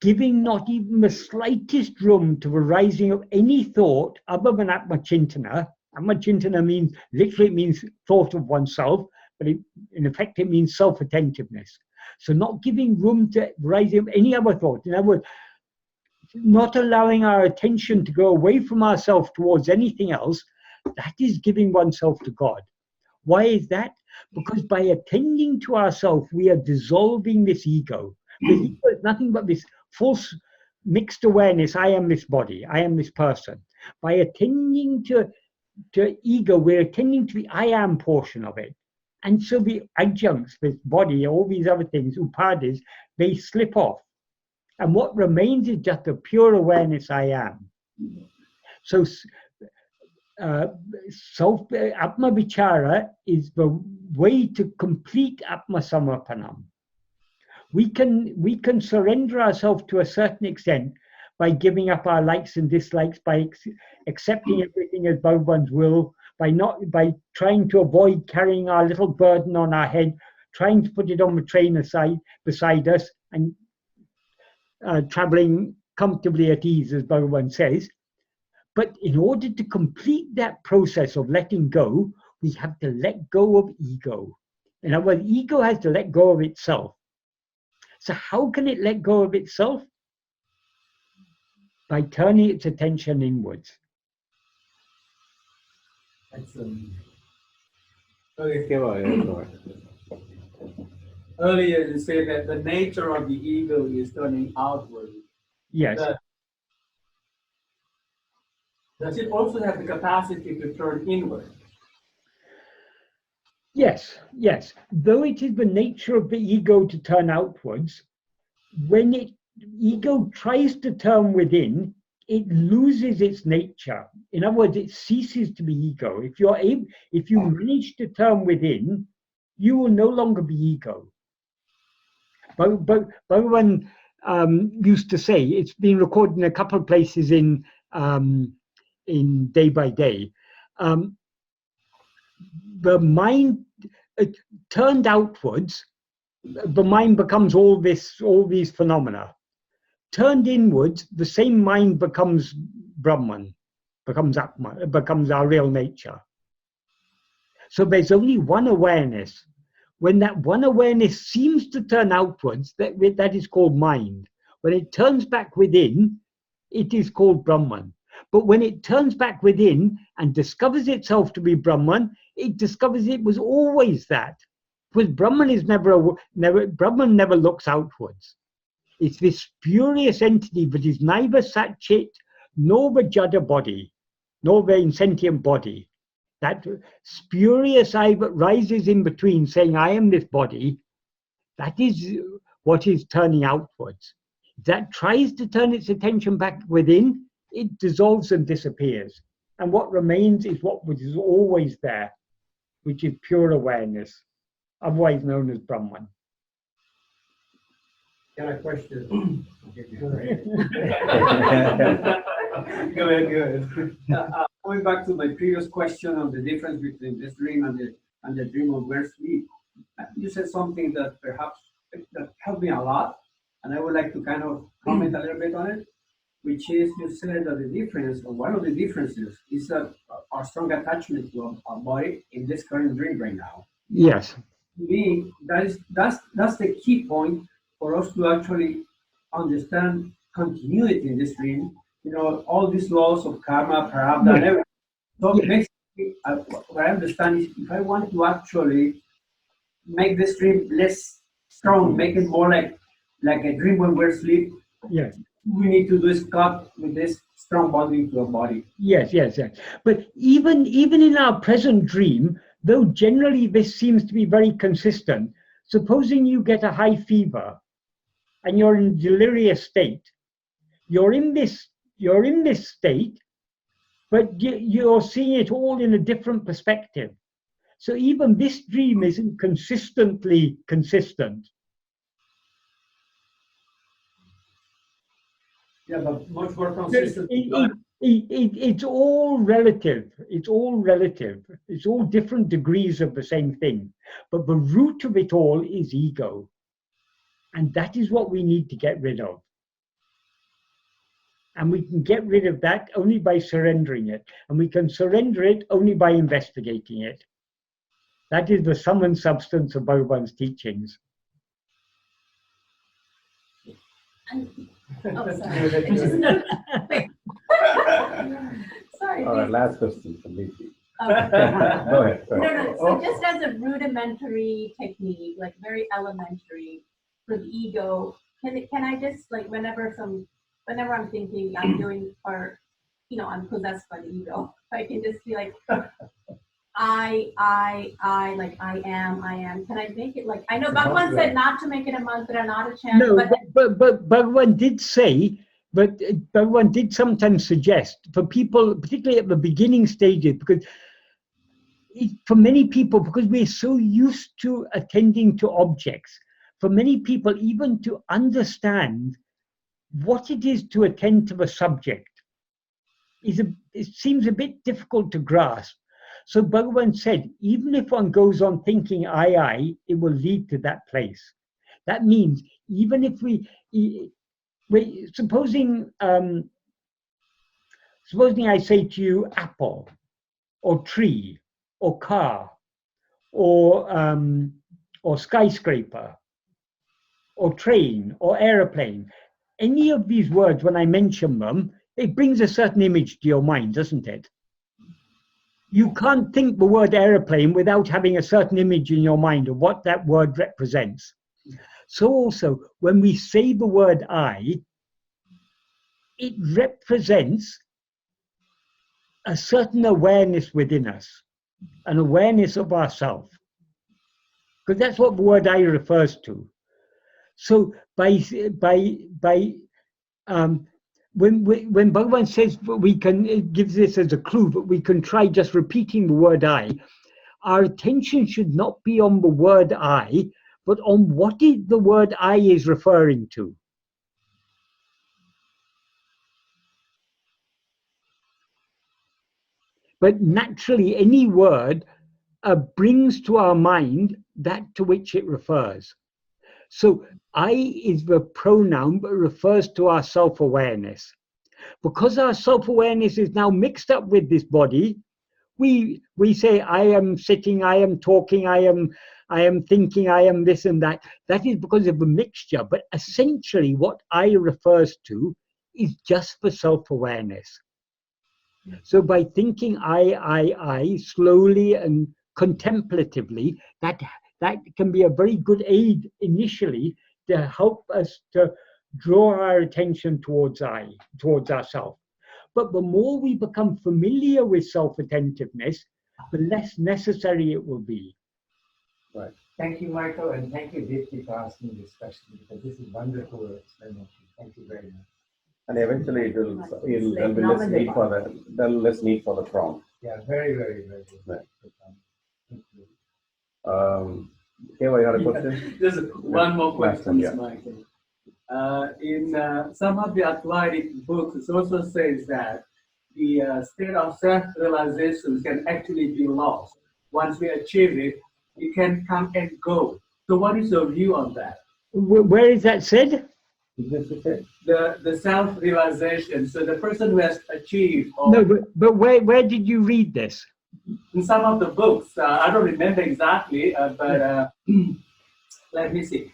giving not even the slightest room to the rising of any thought other than atmachintana. Atmachintana means, literally it means thought of oneself, but in effect it means self-attentiveness. So not giving room to rising of any other thought. In other words, not allowing our attention to go away from ourselves towards anything else, that is giving oneself to God. Why is that? Because by attending to ourselves, we are dissolving this ego. The ego is nothing but this false mixed awareness, I am this body, I am this person. By attending to ego, we're attending to the I am portion of it. And so the adjuncts, this body, all these other things, upadis, they slip off. And what remains is just a pure awareness I am. So Atma Vichara is the way to complete Atma Samuparam. We can surrender ourselves to a certain extent by giving up our likes and dislikes, by accepting everything as Bhagavan's will, by trying to avoid carrying our little burden on our head, trying to put it on the train beside us, and traveling comfortably at ease, as Bhagavan says. But in order to complete that process of letting go, we have to let go of ego. In other words, ego has to let go of itself. So how can it let go of itself? By turning its attention inwards. Excellent. Earlier you said that the nature of the ego is turning outward. Yes. Does it also have the capacity to turn inward? Yes, yes. Though it is the nature of the ego to turn outwards, when ego tries to turn within, it loses its nature. In other words, it ceases to be ego. If you manage to turn within, you will no longer be ego. But Bhagavan used to say, it's been recorded in a couple of places in Day by Day. The mind turned outwards, the mind becomes all these phenomena. Turned inwards, the same mind becomes Brahman, becomes Atma, becomes our real nature. So there's only one awareness. When that one awareness seems to turn outwards, that is called mind. When it turns back within, it is called Brahman. But when it turns back within and discovers itself to be Brahman, it discovers it was always that. Because Brahman is Brahman never looks outwards. It's this spurious entity that is neither sat-cit nor the jaḍa body. nor the insentient body. That spurious I that rises in between, saying, I am this body, that is what is turning outwards. That tries to turn its attention back within, it dissolves and disappears. And what remains is what is always there, which is pure awareness, otherwise known as Brahman. Can I question? Go ahead. Go ahead. Going back to my previous question on the difference between this dream and the dream of where sleep, you said something that perhaps that helped me a lot, and I would like to kind of comment a little bit on it, which is you said that the difference, or one of the differences, is that our strong attachment to our body in this current dream right now. Yes. To me, that's the key point for us to actually understand continuity in this dream. You know, all these laws of karma, prarabdha, and everything. So basically, what I understand is if I want to actually make this dream less strong, make it more like a dream when we're asleep, Yes. we need to do is cut with this strong bonding to our body. Yes. But even in our present dream, though generally this seems to be very consistent, supposing you get a high fever and you're in a delirious state, you're in this state, but you're seeing it all in a different perspective. So even this dream isn't consistently consistent. Yeah, but much more consistent. It's all relative. It's all relative. It's all different degrees of the same thing. But the root of it all is ego. And that is what we need to get rid of. And we can get rid of that only by surrendering it. And we can surrender it only by investigating it. That is the sum and substance of Bhagavan's teachings. Oh, sorry. Sorry. All right, last question from Lizzie. Oh. Go ahead. No. So just as a rudimentary technique, like very elementary for the ego, can I just like whenever I'm thinking I'm doing or I'm possessed by the ego, I can just be like I like I am. Can I make it like I know Bhagavan said not to make it a mantra, not a chant. No, but Bhagavan did say, but Bhagavan did sometimes suggest for people, particularly at the beginning stages, because for many people, because we're so used to attending to objects, for many people, even to understand what it is to attend to the subject, it seems a bit difficult to grasp. So Bhagavan said, even if one goes on thinking I, it will lead to that place. That means even if supposing I say to you apple, or tree, or car, or skyscraper, or train, or aeroplane, any of these words, when I mention them, it brings a certain image to your mind, doesn't it? You can't think the word aeroplane without having a certain image in your mind of what that word represents. So also, when we say the word I, it represents a certain awareness within us, an awareness of ourself. Because that's what the word I refers to. So when Bhagavan says we can, it gives this as a clue, but we can try just repeating the word I, our attention should not be on the word I, but on what the word I is referring to. But naturally, any word brings to our mind that to which it refers. So I is the pronoun, but refers to our self-awareness. Because our self-awareness is now mixed up with this body, we say, I am sitting, I am talking, I am thinking, I am this and that. That is because of a mixture. But essentially, what I refers to is just for self-awareness. So by thinking I, slowly and contemplatively, that can be a very good aid initially to help us to draw our attention towards ourselves. But the more we become familiar with self-attentiveness, the less necessary it will be. Right. Thank you, Michael, and thank you, Dipti, for asking this question, because this is wonderful explanation. Thank you very much. And eventually there'll be less need for the prompt. Yeah, very, very, very good. Right. Thank you. Eva, you had a question? There's one more question, Yeah. Michael. In some of the athletic books, it also says that the state of self-realization can actually be lost. Once we achieve it, it can come and go. So what is your view on that? Where is that said? The self-realization. So the person who has achieved, or No, but where did you read this? in some of the books, I don't remember exactly, but let me see.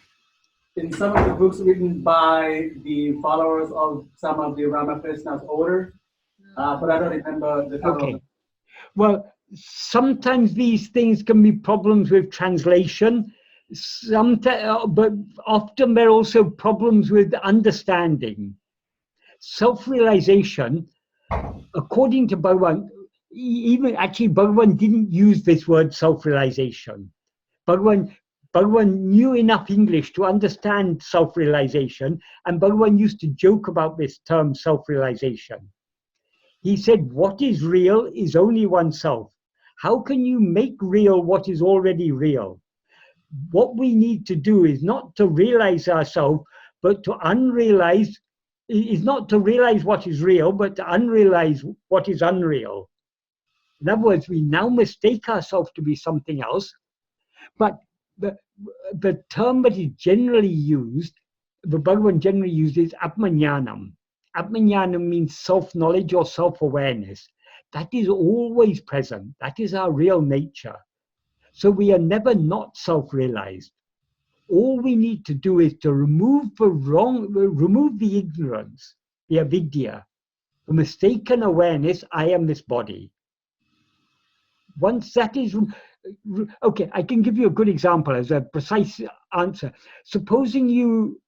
In some of the books written by the followers of some of the Ramakrishna's order, but I don't remember the title. Okay. Well, sometimes these things can be problems with translation. But often there are also problems with understanding. Self-realization, according to Bhagavan, even actually Bhagavan didn't use this word self-realization. Bhagavan knew enough English to understand self-realization, and Bhagavan used to joke about this term self-realization. He said, what is real is only oneself. How can you make real what is already real? What we need to do is not to realize ourselves, but to unrealize, is not to realize what is real, but to unrealize what is unreal. In other words, we now mistake ourselves to be something else, but the term that is generally used, the Bhagavan generally uses atmaññānam. Atmaññānam means self-knowledge or self-awareness. That is always present. That is our real nature. So we are never not self-realized. All we need to do is to remove the ignorance, the avidya, the mistaken awareness, I am this body. Once that is, okay, I can give you a good example as a precise answer. Supposing you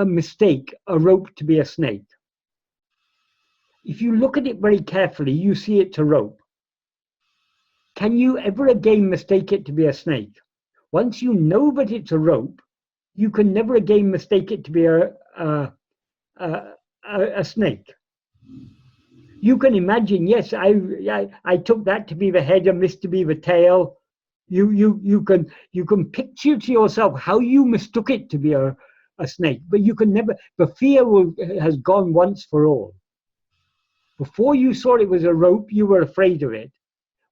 mistake a rope to be a snake. If you look at it very carefully, you see it's a rope. Can you ever again mistake it to be a snake? Once you know that it's a rope, you can never again mistake it to be a snake. You can imagine, yes, I took that to be the head and this to be the tail. You can picture to yourself how you mistook it to be a snake, but you can never. The fear has gone once for all. Before you saw it was a rope, you were afraid of it.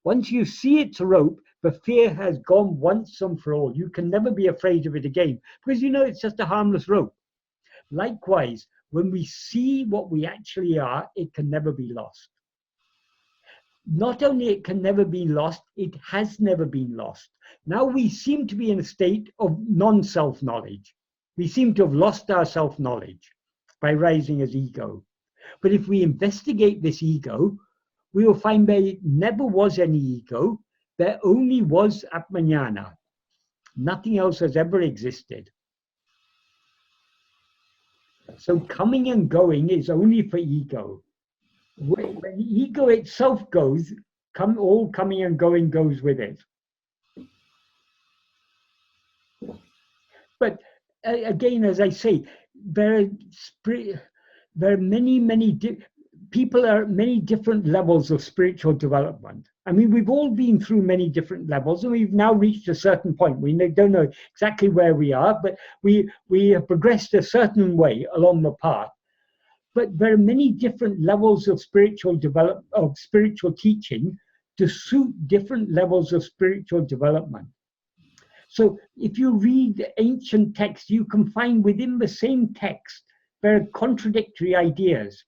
Once you see it's a rope, the fear has gone once and for all. You can never be afraid of it again because you know it's just a harmless rope. Likewise, when we see what we actually are, it can never be lost. Not only it can never be lost, it has never been lost. Now we seem to be in a state of non-self-knowledge. We seem to have lost our self-knowledge by rising as ego. But if we investigate this ego, we will find there never was any ego. There only was atmaññāna. Nothing else has ever existed. So coming and going is only for ego. When ego itself goes, all coming and going goes with it. But again, as I say, there are many people are at many different levels of spiritual development. I mean, we've all been through many different levels, and we've now reached a certain point. We don't know exactly where we are, but we have progressed a certain way along the path. But there are many different levels of spiritual teaching to suit different levels of spiritual development. So if you read ancient texts, you can find within the same text there are contradictory ideas.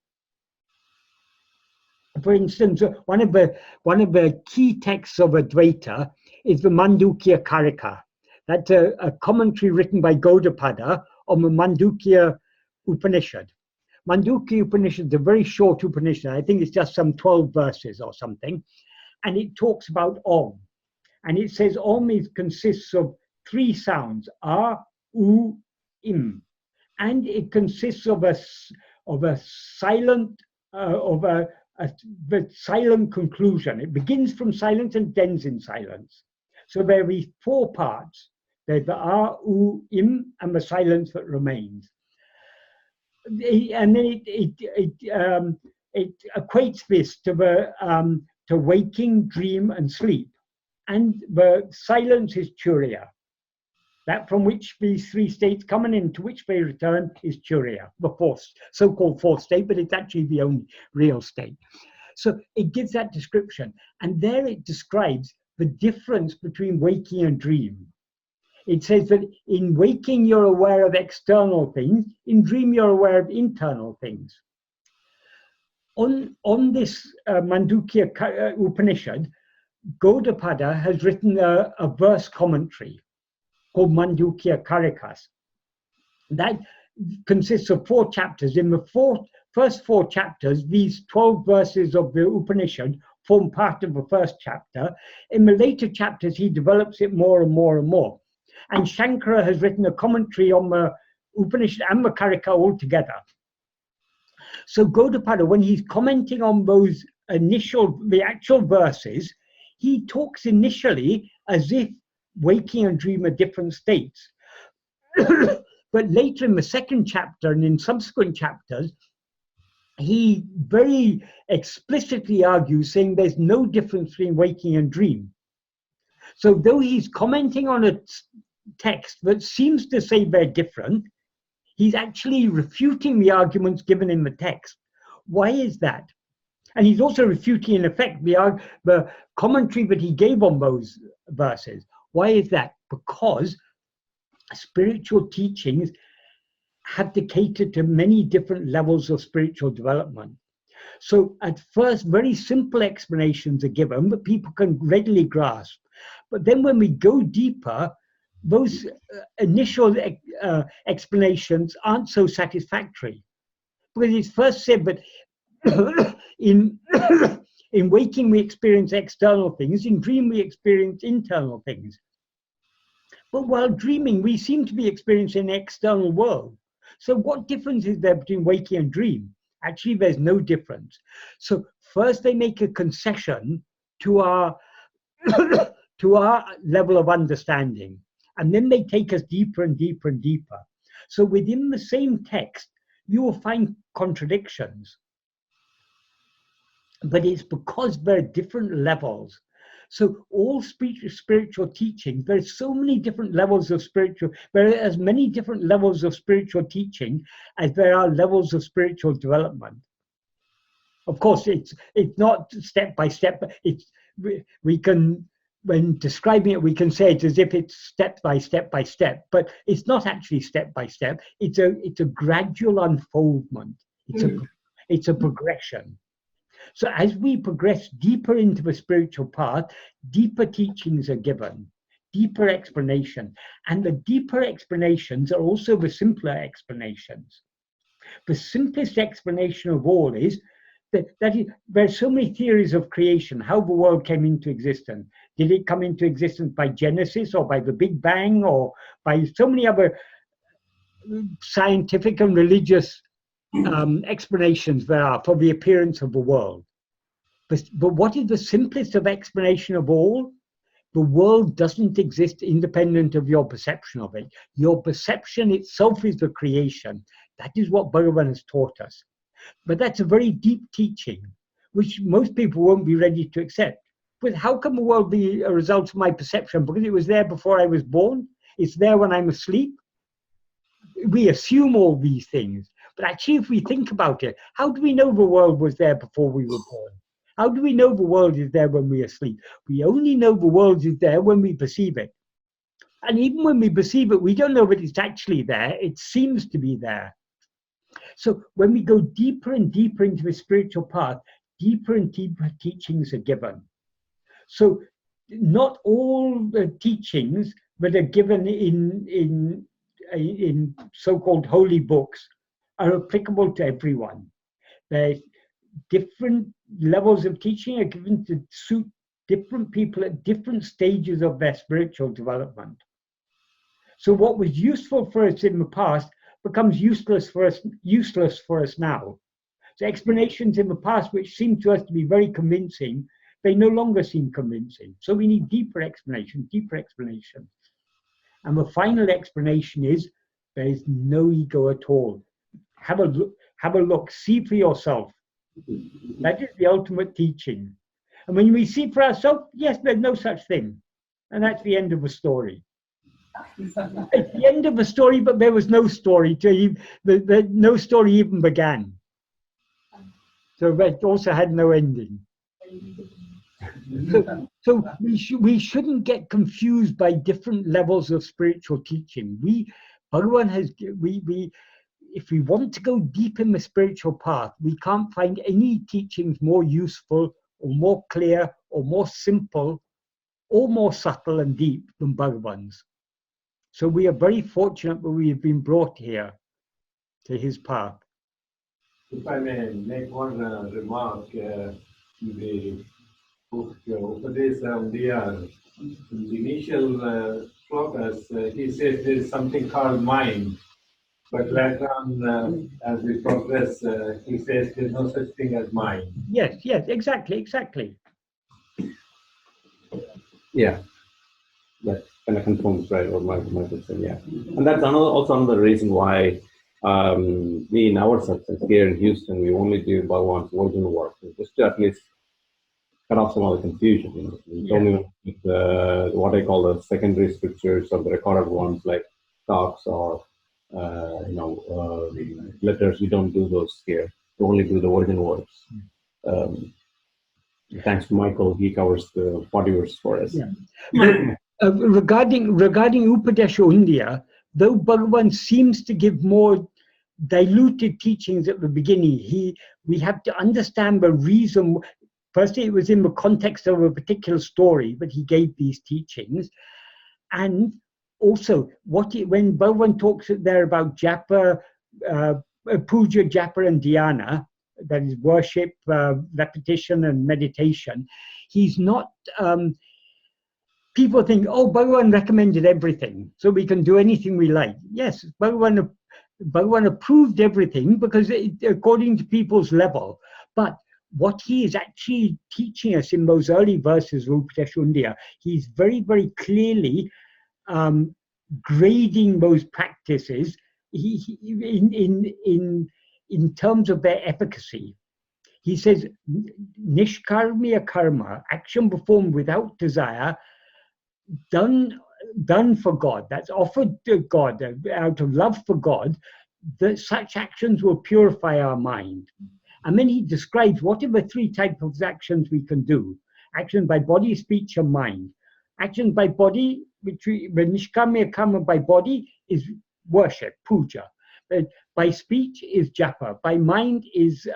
For instance, one of the key texts of Advaita is the Mandukya Karika. That's a commentary written by Gaudapada on the Mandukya Upanishad. Mandukya Upanishad is a very short Upanishad. I think it's just some 12 verses or something. And it talks about Om. And it says Om consists of 3 sounds, A, U, Im. And it consists of a silent the silent conclusion. It begins from silence and ends in silence. So there are these 4 parts. There's the a, u, im, and the silence that remains. And then it equates this to the to waking, dream, and sleep. And the silence is turiya. That from which these 3 states come and into which they return is turiya, the so-called fourth state, but it's actually the only real state. So it gives that description. And there it describes the difference between waking and dream. It says that in waking, you're aware of external things. In dream, you're aware of internal things. On this Mandukya Upanishad, Gaudapada has written a verse commentary called Mandukya Karikas. That consists of 4 chapters. In the first 4 chapters, these 12 verses of the Upanishad form part of the first chapter. In the later chapters, he develops it more and more and more. And Shankara has written a commentary on the Upanishad and the Karika all together. So Gaudapada, when he's commenting on those the actual verses, he talks initially as if waking and dream are different states. But later in the second chapter and in subsequent chapters, he very explicitly argues, saying there's no difference between waking and dream. So though he's commenting on a text that seems to say they're different, he's actually refuting the arguments given in the text. Why is that? And he's also refuting, in effect, the commentary that he gave on those verses. Why is that? Because spiritual teachings have to cater to many different levels of spiritual development. So at first, very simple explanations are given that people can readily grasp. But then when we go deeper, those initial explanations aren't so satisfactory. Because it's first said that in waking we experience external things, in dream we experience internal things. But while dreaming, we seem to be experiencing the external world. So what difference is there between waking and dream? Actually, there's no difference. So first they make a concession to our level of understanding. And then they take us deeper and deeper and deeper. So within the same text, you will find contradictions. But it's because there are different levels. So all spiritual teaching, there's so many different levels of spiritual, there are as many different levels of spiritual teaching as there are levels of spiritual development. Of course, it's not step by step. We can, when describing it, we can say it as if it's step by step by step, but it's not actually step by step. It's a gradual unfoldment. It's a progression. So as we progress deeper into the spiritual path, deeper teachings are given, deeper explanation. And the deeper explanations are also the simpler explanations. The simplest explanation of all is that there are so many theories of creation, how the world came into existence. Did it come into existence by Genesis or by the Big Bang or by so many other scientific and religious explanations there are for the appearance of the world. But what is the simplest of explanation of all? The world doesn't exist independent of your perception of it. Your perception itself is the creation. That is what Bhagavan has taught us. But that's a very deep teaching, which most people won't be ready to accept. But how can the world be a result of my perception? Because it was there before I was born. It's there when I'm asleep. We assume all these things. But actually, if we think about it, how do we know the world was there before we were born? How do we know the world is there when we are asleep? We only know the world is there when we perceive it. And even when we perceive it, we don't know that it's actually there. It seems to be there. So when we go deeper and deeper into the spiritual path, deeper and deeper teachings are given. So not all the teachings that are given in so-called holy books are applicable to everyone. There's different levels of teaching are given to suit different people at different stages of their spiritual development. So what was useful for us in the past becomes useless for us now. So explanations in the past, which seemed to us to be very convincing, they no longer seem convincing. So we need deeper explanation, deeper explanation. And the final explanation is there is no ego at all. Have a look, see for yourself. That is the ultimate teaching. And when we see for ourselves, yes, there's no such thing. And that's the end of the story. It's the end of the story, but there was no story. No story even began. So that also had no ending. So we shouldn't get confused by different levels of spiritual teaching. Bhagavan has, if we want to go deep in the spiritual path, we can't find any teachings more useful or more clear or more simple or more subtle and deep than Bhagavan's. So we are very fortunate that we have been brought here to his path. If I may make one remark, in the book Upadesa, in the initial slokas, he says there is something called mind. But later on, as we progress, he says there's no such thing as mind. Yes, exactly. Yeah, that kind of confirms, right, what Michael said, yeah. And that's also another reason why we in our success here in Houston, we only do Bhagavan's original work, just to at least cut off some of the confusion. You know, we don't even with what I call the secondary scriptures or the recorded ones like talks or letters. We don't do those here. We only do the original works. Thanks to Michael, he covers the 40 verses for us. Yeah. Regarding Upadesha India, though Bhagavan seems to give more diluted teachings at the beginning, we have to understand the reason. Firstly, it was in the context of a particular story that he gave these teachings, and also when Bhagavan talks there about japa, puja, japa, and dhyana, that is worship, repetition, and meditation, he's not. People think, oh, Bhagavan recommended everything, so we can do anything we like. Yes, Bhagavan approved everything because according to people's level. But what he is actually teaching us in those early verses of Upadesha India, he's very, very clearly grading those practices in terms of their efficacy. He says, nishkarmiya karma, action performed without desire, done for God, that's offered to God out of love for God, that such actions will purify our mind. And then he describes what are the three types of actions we can do. Action by body, speech, and mind. Action by body, the nishkarmiya karma by body is worship, puja. By speech is japa. By mind is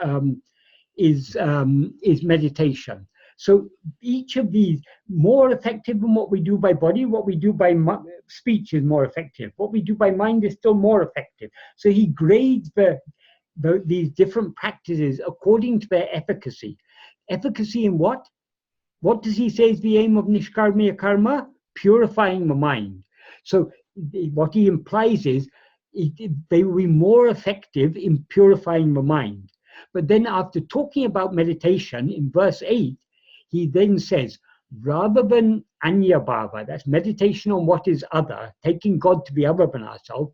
meditation. So each of these more effective than what we do by body. What we do by speech is more effective. What we do by mind is still more effective. So he grades these different practices according to their efficacy. Efficacy in what? What does he say is the aim of nishkarmiya karma? Purifying the mind. So what he implies is they will be more effective in purifying the mind. But then after talking about meditation in verse 8, he then says, rather than anya bhava, that's meditation on what is other, taking God to be other than ourselves,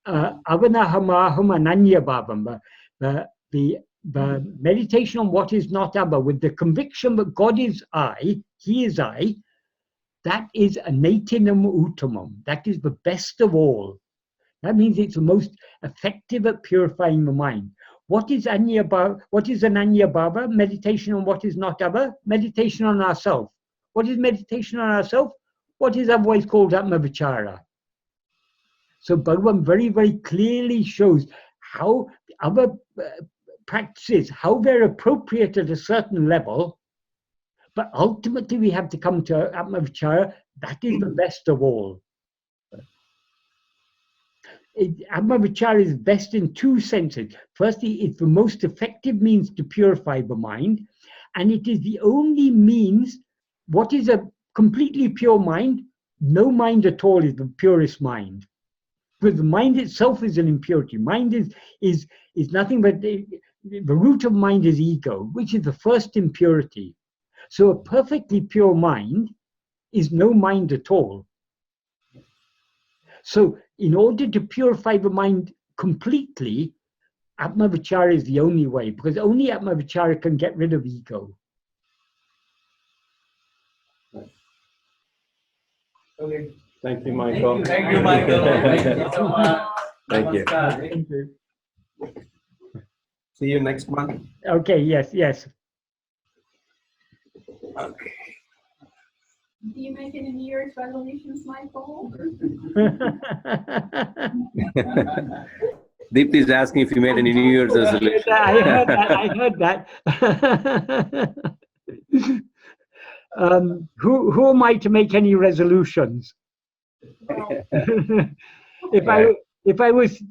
avanahamaham ananya bhavam, the meditation on what is not other, with the conviction that God is I, he is I, that is anatinam uttamam, that is the best of all. That means it's the most effective at purifying the mind. What is anya bhava? What is an anya bhava? Meditation on what is not other. Meditation on ourselves. What is meditation on ourselves? What is otherwise called atma-vichara. So Bhagavan very, very clearly shows how other practices, how they're appropriate at a certain level, but ultimately we have to come to atma-vichara. That is the best of all. Atma-vichara is best in two senses. Firstly, it's the most effective means to purify the mind, and it is the only means. What is a completely pure mind? No mind at all is the purest mind. Because the mind itself is an impurity. Mind is nothing but the root of mind is ego, which is the first impurity. So a perfectly pure mind is no mind at all. So in order to purify the mind completely, Atma-vichara is the only way, because only Atma-vichara can get rid of ego. Okay. Thank you, Michael. Thank you, Michael. Thank you so much. Thank you. Namaskar. Thank you. See you next month. Okay, yes, yes. Okay. Do you make any New Year's resolutions, Michael? Deepthi is asking if you made any New Year's resolution. I heard that. Who am I to make any resolutions? If I was,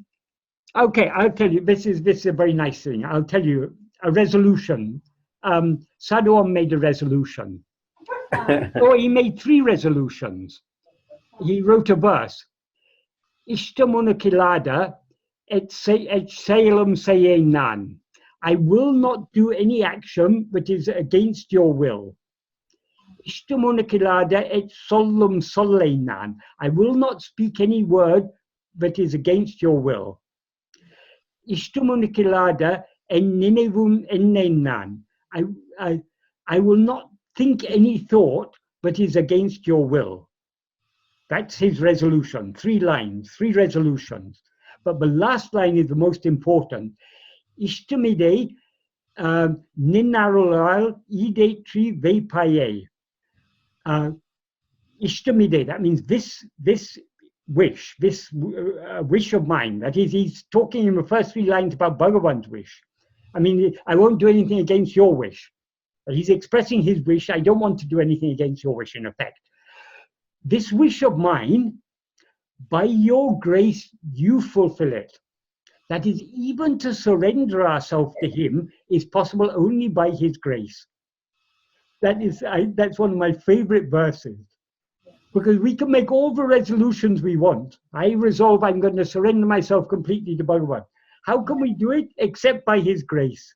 okay, I'll tell you, this is a very nice thing. I'll tell you a resolution. Sadhuam made a resolution. Or he made 3 resolutions. He wrote a verse. Ishtamunakilada et salam sayenan. I will not do any action that is against your will. Ishtamunakilada et solum solenan. I will not speak any word that is against your will. Ishtamunakilada en ninevum eṉṉādu. I will not think any thought that is against your will. That's his resolution. 3 lines, 3 resolutions. But the last line is the most important. Ishtamide ninarulal ide tri vepaye. Ishtamide, that means this wish, this wish of mine. That is, he's talking in the first 3 lines about Bhagavan's wish. I mean, I won't do anything against your wish. But he's expressing his wish. I don't want to do anything against your wish, in effect. This wish of mine, by your grace, you fulfill it. That is, even to surrender ourselves to him is possible only by his grace. That's one of my favorite verses. Because we can make all the resolutions we want. I resolve I'm going to surrender myself completely to Bhagavan. How can we do it except by his grace?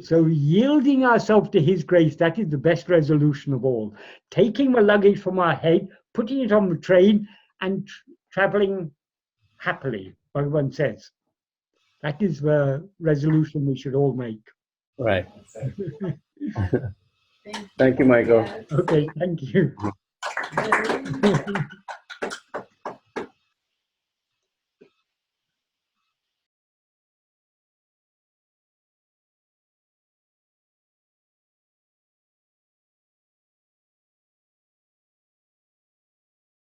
So yielding ourselves to his grace, that is the best resolution of all. Taking the luggage from our head, putting it on the train, and traveling happily, Bhagavan says. That is the resolution we should all make. Right. Thank you, Michael. Okay, thank you.